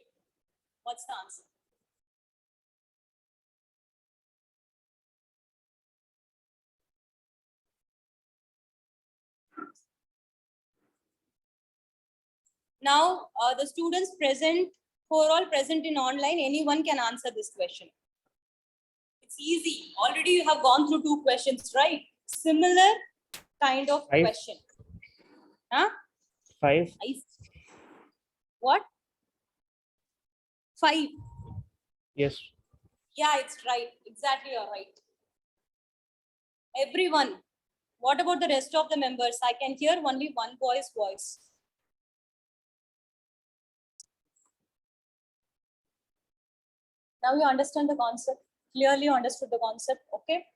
What's the answer? Now, the students present, who are all present in online, anyone can answer this question. It's easy. Already you have gone through 2 questions, right? Similar kind of 5. question. Huh? 5. What? 5. Yes. Yeah, it's right. Exactly, you're right. Everyone. What about the rest of the members? I can hear only one boy's voice. Now you understand the concept. Clearly you understood the concept. Okay.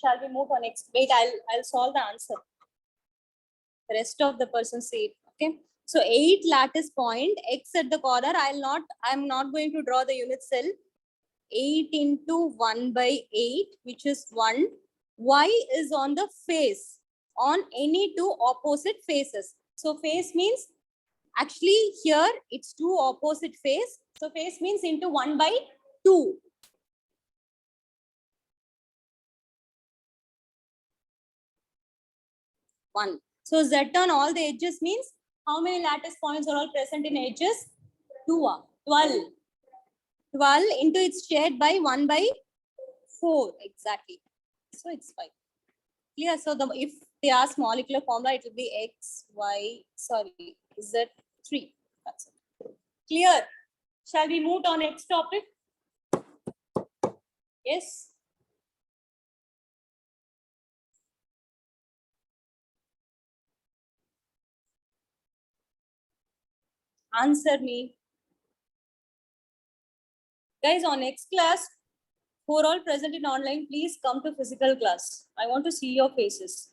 Shall we move on next? Wait, I'll solve the answer. The rest of the person say it. Okay. So 8 lattice point, x at the corner. I'm not going to draw the unit cell. 8 into 1 by 8, which is 1. Y is on the face, on any 2 opposite faces. So face means, actually here it's 2 opposite face. So face means into 1 by 2. One. So Z on all the edges means how many lattice points are all present in edges? 2. 12. 12 into it's shared by 1 by 4. Exactly. So it's 5. Clear? So if they ask molecular formula, it will be X, Y, sorry, Z 3. That's it. Clear? Shall we move on next topic? Yes. Answer me. Guys, on next class, who are all present in online, please come to physical class. I want to see your faces.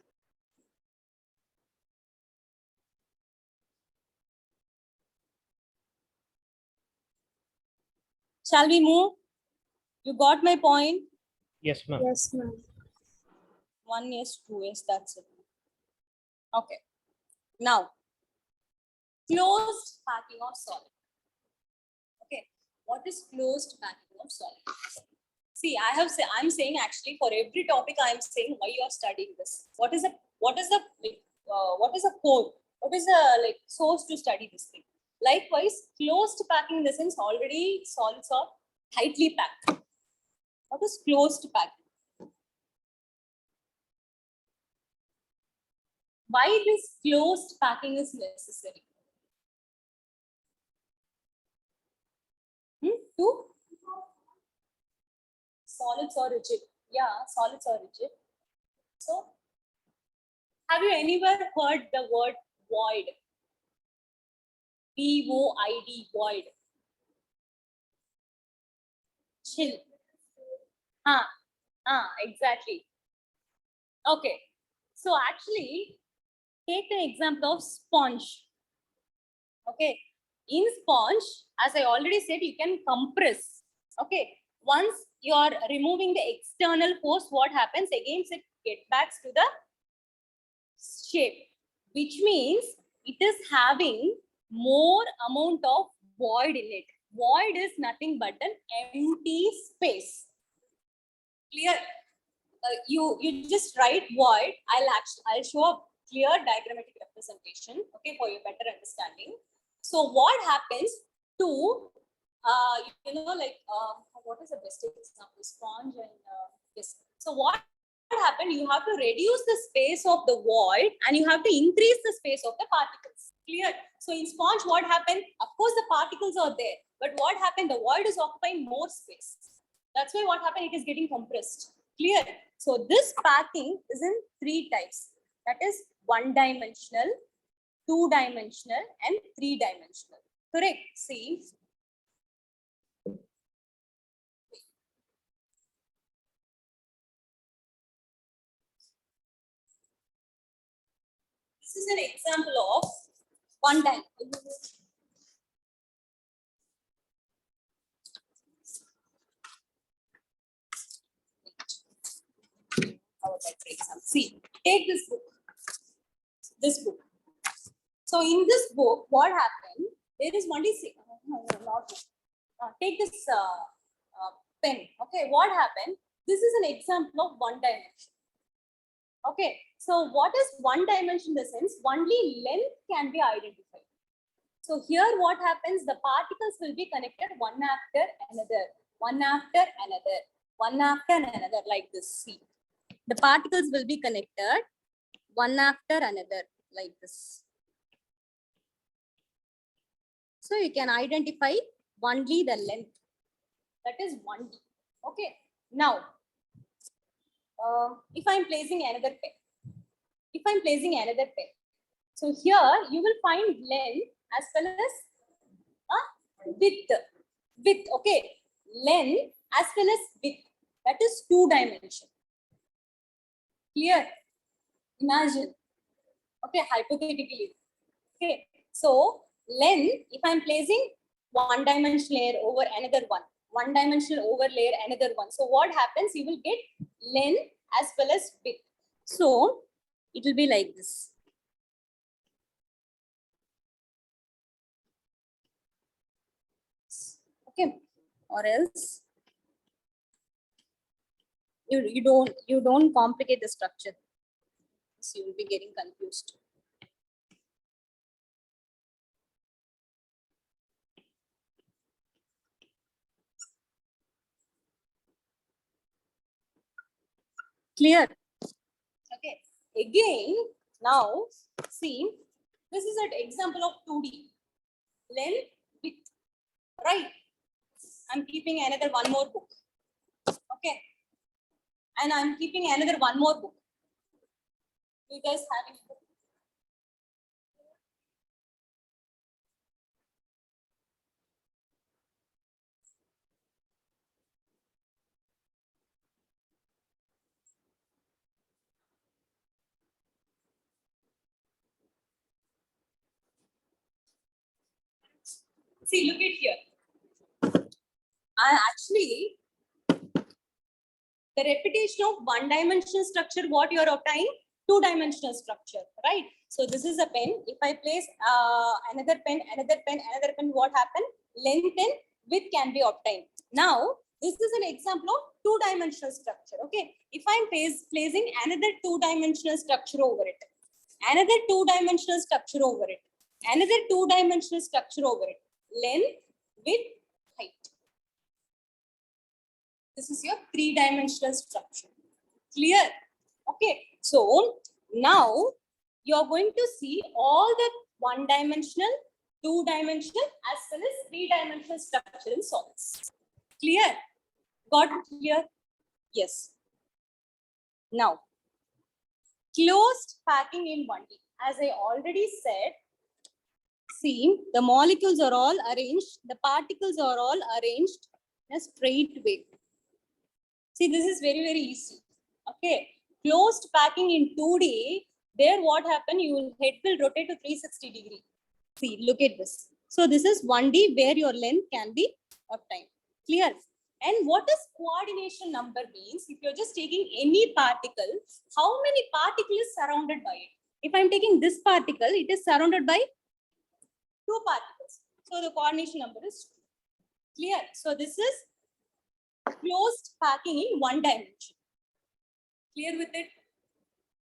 Shall we move? You got my point? Yes, ma'am. Yes, ma'am. 1 yes, 2 yes, that's it. Okay. Now, closed packing of solid. Okay. What is closed packing of solid? See, I'm saying actually for every topic I'm saying why you are studying this. What is the code? What is the source to study this thing? Likewise, closed packing in the sense already solids are tightly packed. What is closed packing? Why this closed packing is necessary? To solids are rigid. Yeah, solids are rigid. So, have you anywhere heard the word void? VOID, void. Chill. Exactly. Okay. So actually, take an example of sponge. Okay. In sponge, as I already said, you can compress. Okay. Once you are removing the external force, what happens? Again, it gets back to the shape, which means it is having more amount of void in it. Void is nothing but an empty space. Clear? You just write void. I'll show a clear diagrammatic representation. Okay, for your better understanding. So what happens to, what is the best example? Sponge and yes. So what happened? You have to reduce the space of the void and you have to increase the space of the particles. Clear? So in sponge, what happened? Of course, the particles are there, but what happened? The void is occupying more space. That's why what happened? It is getting compressed. Clear? So this packing is in 3 types. That is 1-dimensional, 2-dimensional, and 3-dimensional. Correct? See. This is an example of 1-dimensional. See, take this book. This book. So in this book, what happened? There is only take this pen. Okay, what happened? This is an example of 1 dimension. Okay, so what is 1 dimension in the sense? Only length can be identified. So here what happens? The particles will be connected one after another, one after another, one after another, like this. See, the particles will be connected one after another, like this. So you can identify only the length. That is 1D. Okay. Now, if I'm placing another pen, so here you will find length as well as width. Okay, length as well as width. That is 2-dimension. Clear? Imagine. Okay, hypothetically. Okay, so length, if I'm placing 1-dimensional layer over another one, 1-dimensional overlay another one. So what happens? You will get length as well as width. So it will be like this. Okay, or else you don't complicate the structure. So you will be getting confused. Clear? Okay. Again, now see, this is an example of 2D. Length, width, right? I'm keeping another one more book. Okay. And I'm keeping another one more book. You guys have any book? See, look at here. Actually, the repetition of 1-dimensional structure, what you're obtaining? 2-dimensional structure, right? So this is a pen. If I place another pen, what happened? Length and width can be obtained. Now, this is an example of 2-dimensional structure. Okay. If I'm placing another 2-dimensional structure over it, another 2-dimensional structure over it, another 2-dimensional structure over it, length, width, height. This is your 3-dimensional structure. Clear? Okay. So now you're going to see all the 1-dimensional, 2-dimensional as well as 3-dimensional structure in solids. Clear? Got it clear? Yes. Now, closed packing in 1D. As I already said, see, the molecules are all arranged, the particles are all arranged in a straight way. See, this is very, very easy. Okay. Closed packing in 2D, there what happened? Your head will rotate to 360 degrees. See, look at this. So this is 1D where your length can be obtained. Clear? And what does coordination number means? If you're just taking any particle, how many particles is surrounded by it? If I'm taking this particle, it is surrounded by 2 particles. So the coordination number is 2. Clear? So this is closed packing in 1 dimension. Clear with it?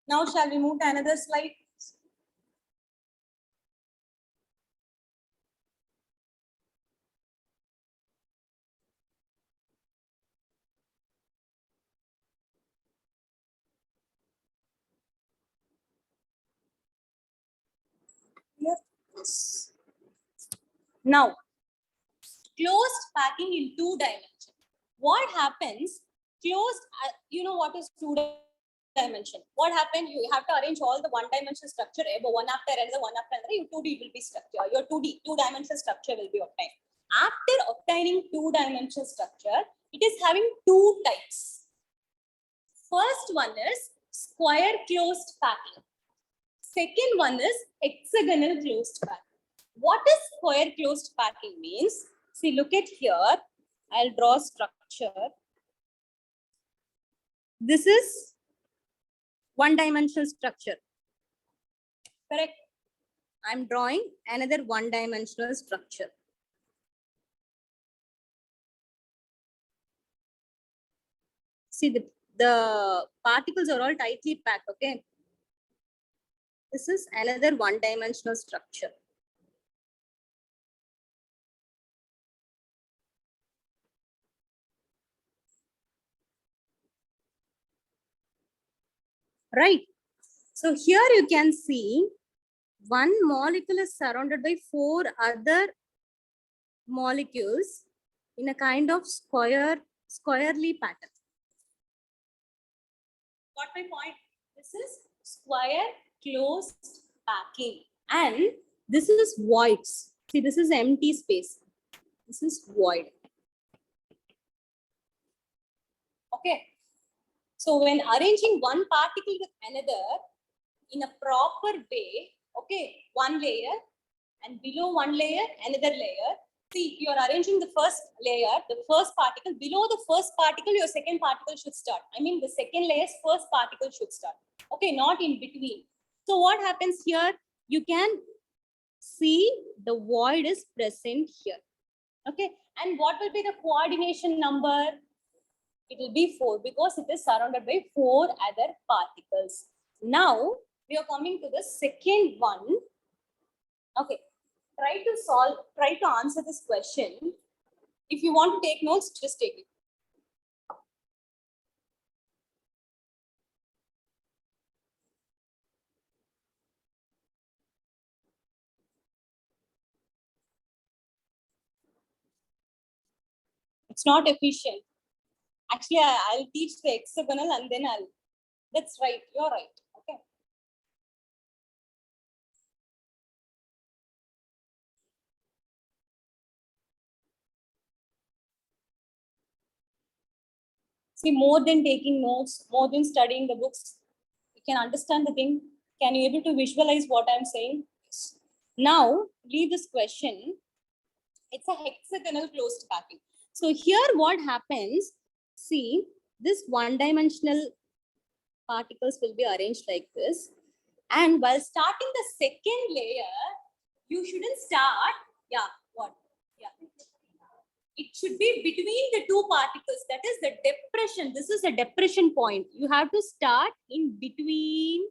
Now shall we move to another slide? this. Now, closed packing in 2 dimension. What happens? Closed, you know what is 2 dimension? What happened? You have to arrange all the 1 dimensional structure, one after another, one after another. Your 2D will be structure. Your 2D, 2 dimensional structure will be obtained. After obtaining 2 dimensional structure, it is having 2 types. First one is square closed packing. Second one is hexagonal closed packing. What is square closed packing means? See, look at here. I'll draw structure. This is 1 dimensional structure. Correct? I'm drawing another 1 dimensional structure. See, the particles are all tightly packed, okay? This is another 1 dimensional structure. Right. So here you can see one molecule is surrounded by 4 other molecules in a kind of squarely pattern. Got my point? This is square closed packing. And this is voids. See, this is empty space. This is void. Okay. So when arranging one particle with another in a proper way, okay, one layer and below one layer, another layer. See, you are arranging the first layer, the first particle, below the first particle, your second particle should start. I mean, the second layer's first particle should start. Okay, not in between. So what happens here? You can see the void is present here. Okay, and what will be the coordination number? It will be 4 because it is surrounded by 4 other particles. Now, we are coming to the second one. Okay, try to answer this question. If you want to take notes, just take it. It's not efficient. Actually, I'll teach the hexagonal and then that's right, you're right. Okay. See, more than taking notes, more than studying the books, you can understand the thing. Can you able to visualize what I'm saying? Now, leave this question. It's a hexagonal closed packing. So here what happens, see, this 1 dimensional particles will be arranged like this. And while starting the second layer, you shouldn't start, it should be between the 2 particles. That is the depression. This is a depression point. You have to start in between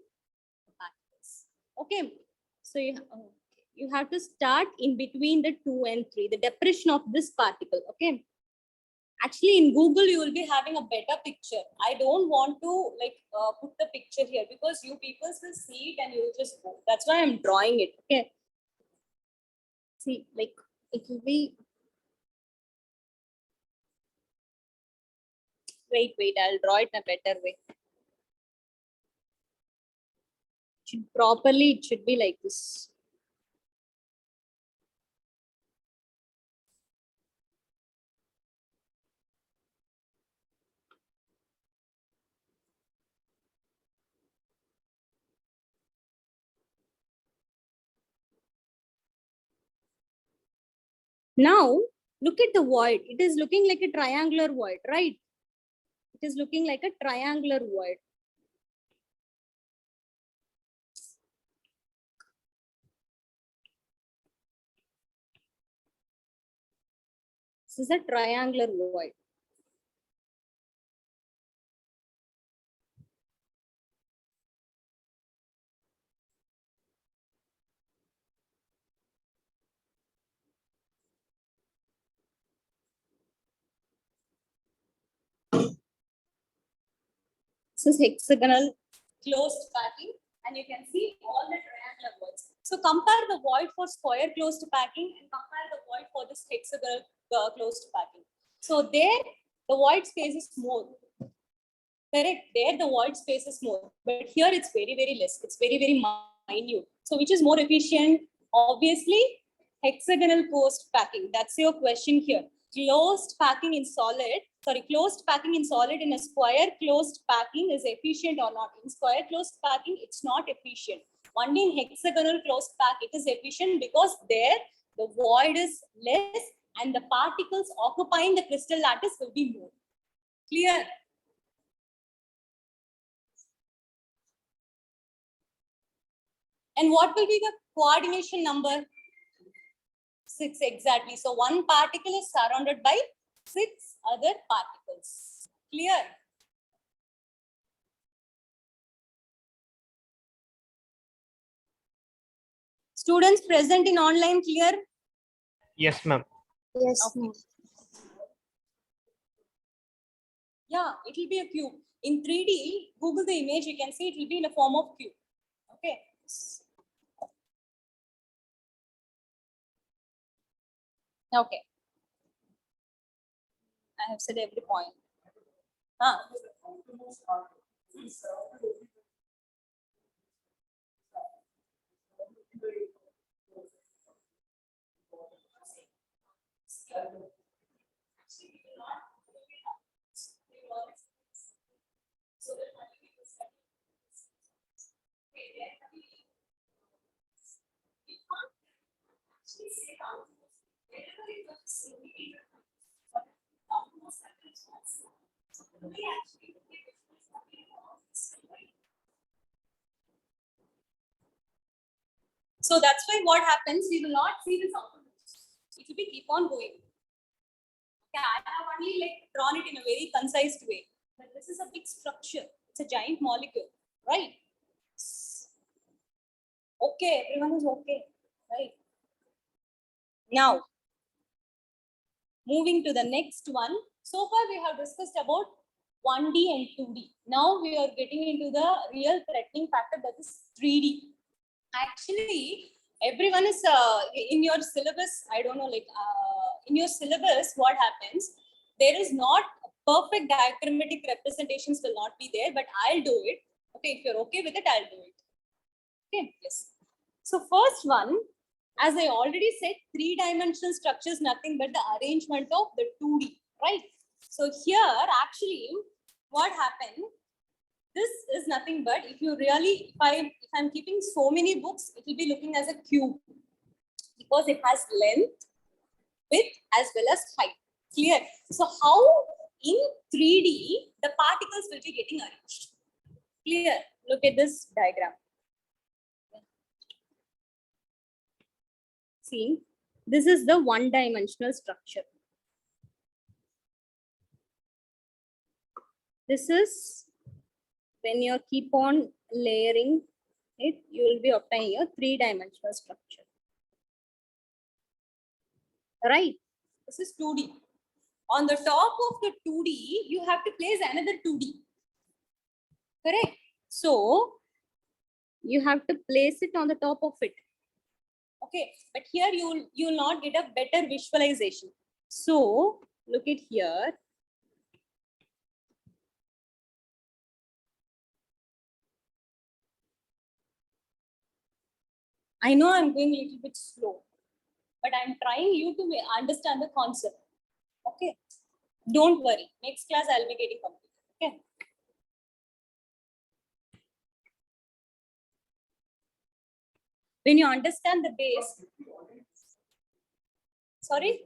particles. Okay. So you have to start in between the 2 and 3, the depression of this particle. Okay. Actually, in Google, you will be having a better picture. I don't want to put the picture here because you people will see it and you will just go. That's why I'm drawing it. Okay. See, like it will be. Wait, I'll draw it in a better way. It should be like this. Now, look at the void. It is looking like a triangular void, right? It is looking like a triangular void. This is a triangular void. This is hexagonal closed packing, and you can see all the triangular voids. So compare the void for square closed packing and compare the void for this hexagonal closed packing. So there the void space is more. Correct. There the void space is more, but here it's very, very less. It's very, very minute. So which is more efficient? Obviously, hexagonal closed packing. That's your question here. Closed packing in solid, closed packing in solid in a square closed packing is efficient or not? In square closed packing, it's not efficient. Only in hexagonal closed pack, it is efficient because there the void is less and the particles occupying the crystal lattice will be more. Clear? And what will be the coordination number? 6 exactly. So one particle is surrounded by 6 other particles. Clear? Students present in online, clear? Yes, ma'am. Yes. Okay. Yeah, it will be a cube. In 3D, Google the image, you can see it will be in a form of cube. Okay. Okay. I have said every point. Huh. So that's why what happens, we will not see this output. It will be keep on going. Okay, I have only like drawn it in a very concise way. But this is a big structure. It's a giant molecule, right? Okay, everyone is okay, right? Now, moving to the next one. So far we have discussed about 1D and 2D. Now we are getting into the real threatening factor, that is 3D. Actually, everyone is in your syllabus. I don't know, like in your syllabus, what happens? There is not perfect diagrammatic representations will not be there, but I'll do it. Okay, if you're okay with it, I'll do it. Okay, yes. So first one, as I already said, 3-dimensional structure is nothing but the arrangement of the 2D, right? So here, actually, what happened? This is nothing but if you really, if I'm keeping so many books, it will be looking as a cube because it has length, width, as well as height. Clear? So how in 3D the particles will be getting arranged? Clear? Look at this diagram. See, this is the 1-dimensional structure. This is when you keep on layering it, you will be obtaining a 3-dimensional structure. Right? This is 2D. On the top of the 2D, you have to place another 2D. Correct? So, you have to place it on the top of it. Okay, but here you will not get a better visualization. So, look at here. I know I'm going a little bit slow, but I'm trying you to understand the concept. Okay, don't worry. Next class I'll be getting complete. Okay. When you understand the base, sorry.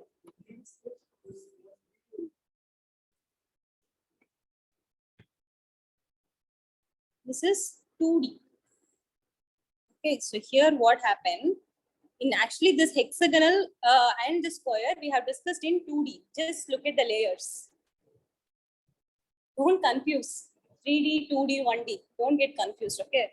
This is 2D. Okay, so here what happened? In actually this hexagonal and the square we have discussed in 2D. Just look at the layers. Don't confuse 3D, 2D, 1D. Don't get confused, okay?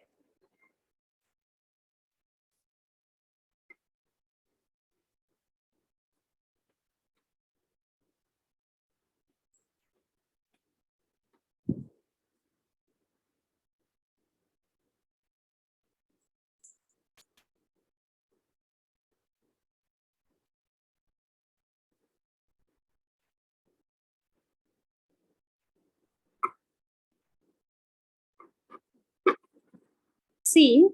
See,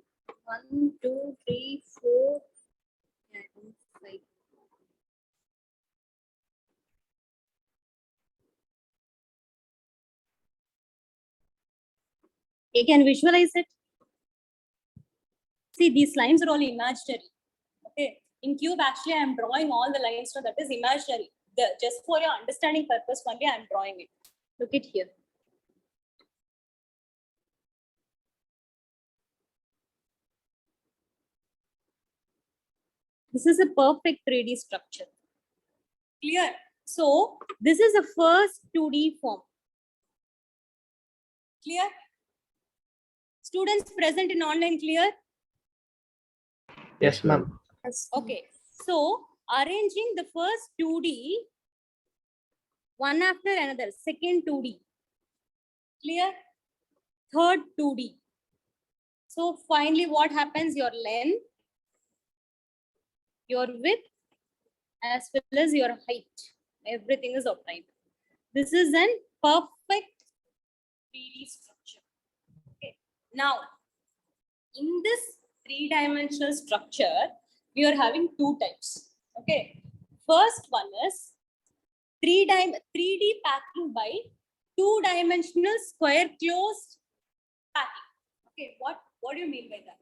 1, 2, 3, 4, and 5. You can visualize it. See, these lines are all imaginary. Okay. In cube, actually, I am drawing all the lines, so that is imaginary. Just for your understanding purpose, only I am drawing it. Look at here. This is a perfect 3D structure. Clear? So, this is the first 2D form. Clear? Students present in online, clear? Yes, ma'am. Okay. So, arranging the first 2D, one after another, second 2D. Clear? Third 2D. So, finally, what happens? Your length, your width, as well as your height. Everything is obtained. This is an perfect 3D structure. Okay. Now, in this 3-dimensional structure, we are having 2 types. Okay. First one is 3D packing by 2-dimensional square closed packing. Okay. What do you mean by that?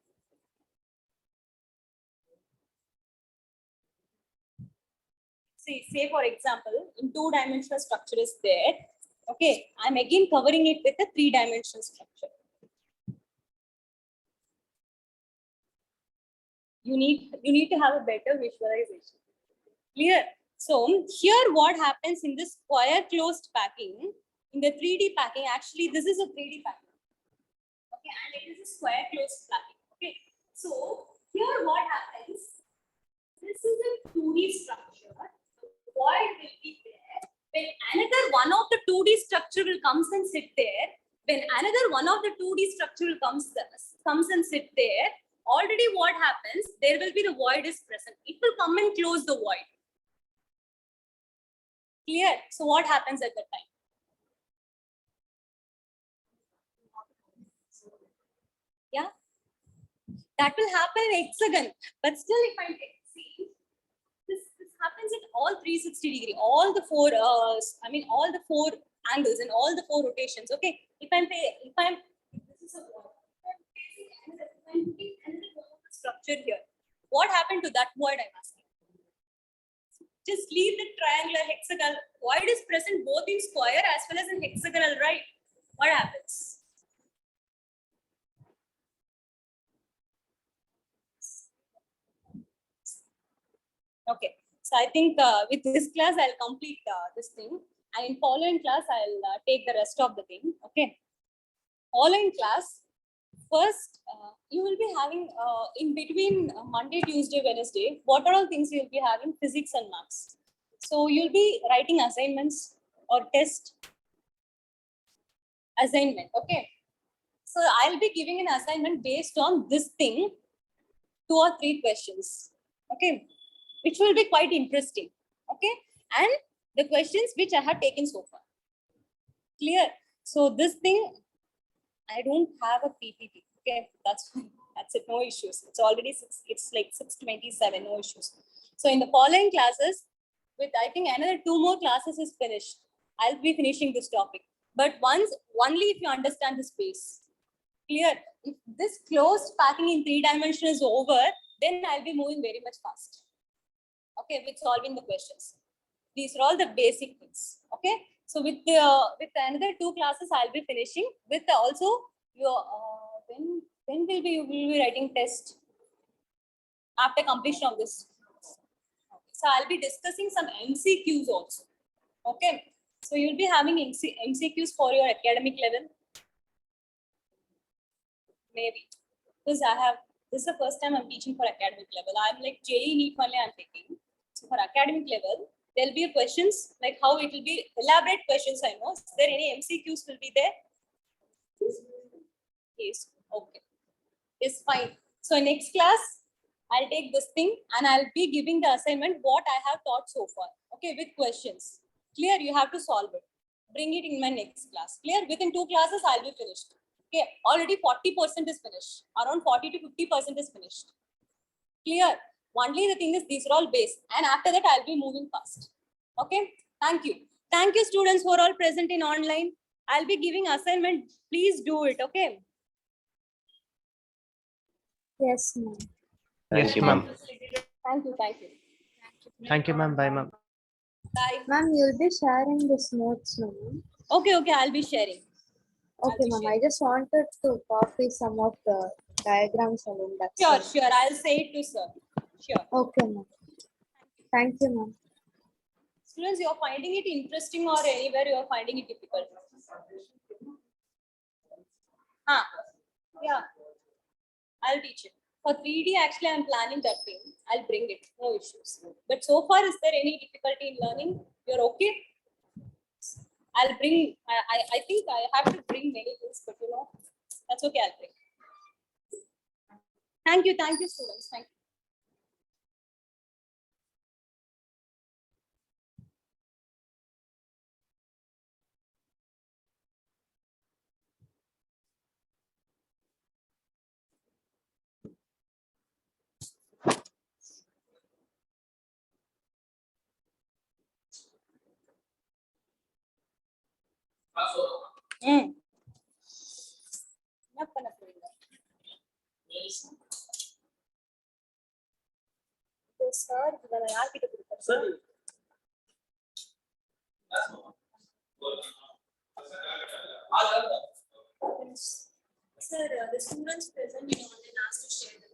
Say for example, in 2-dimensional structure is there. Okay, I'm again covering it with a 3-dimensional structure. You need to have a better visualization. Clear? So here what happens in this square closed packing, in the 3D packing, actually this is a 3D packing. Okay, and it is a square closed packing. Okay, so here what happens? This is a 2D structure. Void will be there. When another one of the 2D structure will comes and sit there, when another one of the 2D structure will comes and sit there, already what happens? There will be the void is present. It will come and close the void. Clear? So what happens at that time? Yeah, that will happen in hexagon. But still, if I see. This happens in all 360-degree, all the 4, all the 4 angles and all the 4 rotations. Okay, if this is a wall, if I'm putting another structure here, what happened to that void? I'm asking. Just leave the triangular hexagonal. Void is present both in square as well as in hexagonal, right? What happens? Okay, so I think with this class, I'll complete this thing. And in following class, I'll take the rest of the thing. Okay. Following class, first, you will be having in between Monday, Tuesday, Wednesday, what are all things you'll be having? Physics and maths. So you'll be writing assignments or test assignment. Okay. So I'll be giving an assignment based on this thing, 2 or 3 questions. Okay, which will be quite interesting. Okay, and the questions which I have taken so far. Clear? So this thing, I don't have a PPT. Okay, that's it. No issues. It's already it's like 6:27. No issues. So in the following classes, with I think another 2 more classes is finished. I'll be finishing this topic. But only if you understand the space. Clear? If this closed packing in 3 dimension is over, then I'll be moving very much fast. Okay, with solving the questions. These are all the basic things. Okay, so with another 2 classes, I'll be finishing. With also your when will be writing test after completion of this. Okay. So I'll be discussing some MCQs also. Okay, so you'll be having MCQs for your academic level. Maybe because this is the first time I'm teaching for academic level. I'm like JEE NEET only I'm taking. So for academic level, there'll be questions like how it will be elaborate questions. I know. Is there any MCQs will be there? Yes. Okay. It's fine. So next class, I'll take this thing and I'll be giving the assignment what I have taught so far. Okay, with questions. Clear? You have to solve it. Bring it in my next class. Clear? Within 2 classes, I'll be finished. Okay, already 40% is finished. Around 40 to 50% is finished. Clear? Only the thing is these are all base, and after that I'll be moving fast. Okay, thank you. Thank you, students who are all present in online. I'll be giving assignment. Please do it. Okay. Yes, ma'am. Yes, ma'am. Thank you. Thank you. Thank you, ma'am. Bye, ma'am. Bye. Ma'am, you'll be sharing this notes, no, ma'am? Okay. Okay. I'll be sharing. Okay, ma'am. I just wanted to copy some of the diagrams and that's Sure. it. Sure. I'll say it to sir. Sure. Okay, ma'am. Thank you, ma'am. Students, you're finding it interesting or anywhere you're finding it difficult? Yeah. I'll teach it. For 3D, actually, I'm planning that thing. I'll bring it. No issues. But so far, is there any difficulty in learning? You're okay? I'll bring, I think I have to bring many things, but you know, that's okay. I'll bring. Thank you. Thank you, students. Thank you. என்ன பண்ண போறீங்க? இது sir இதை யார்கிட்ட கொடுப்பேன்? Sir, the students present on the last to share the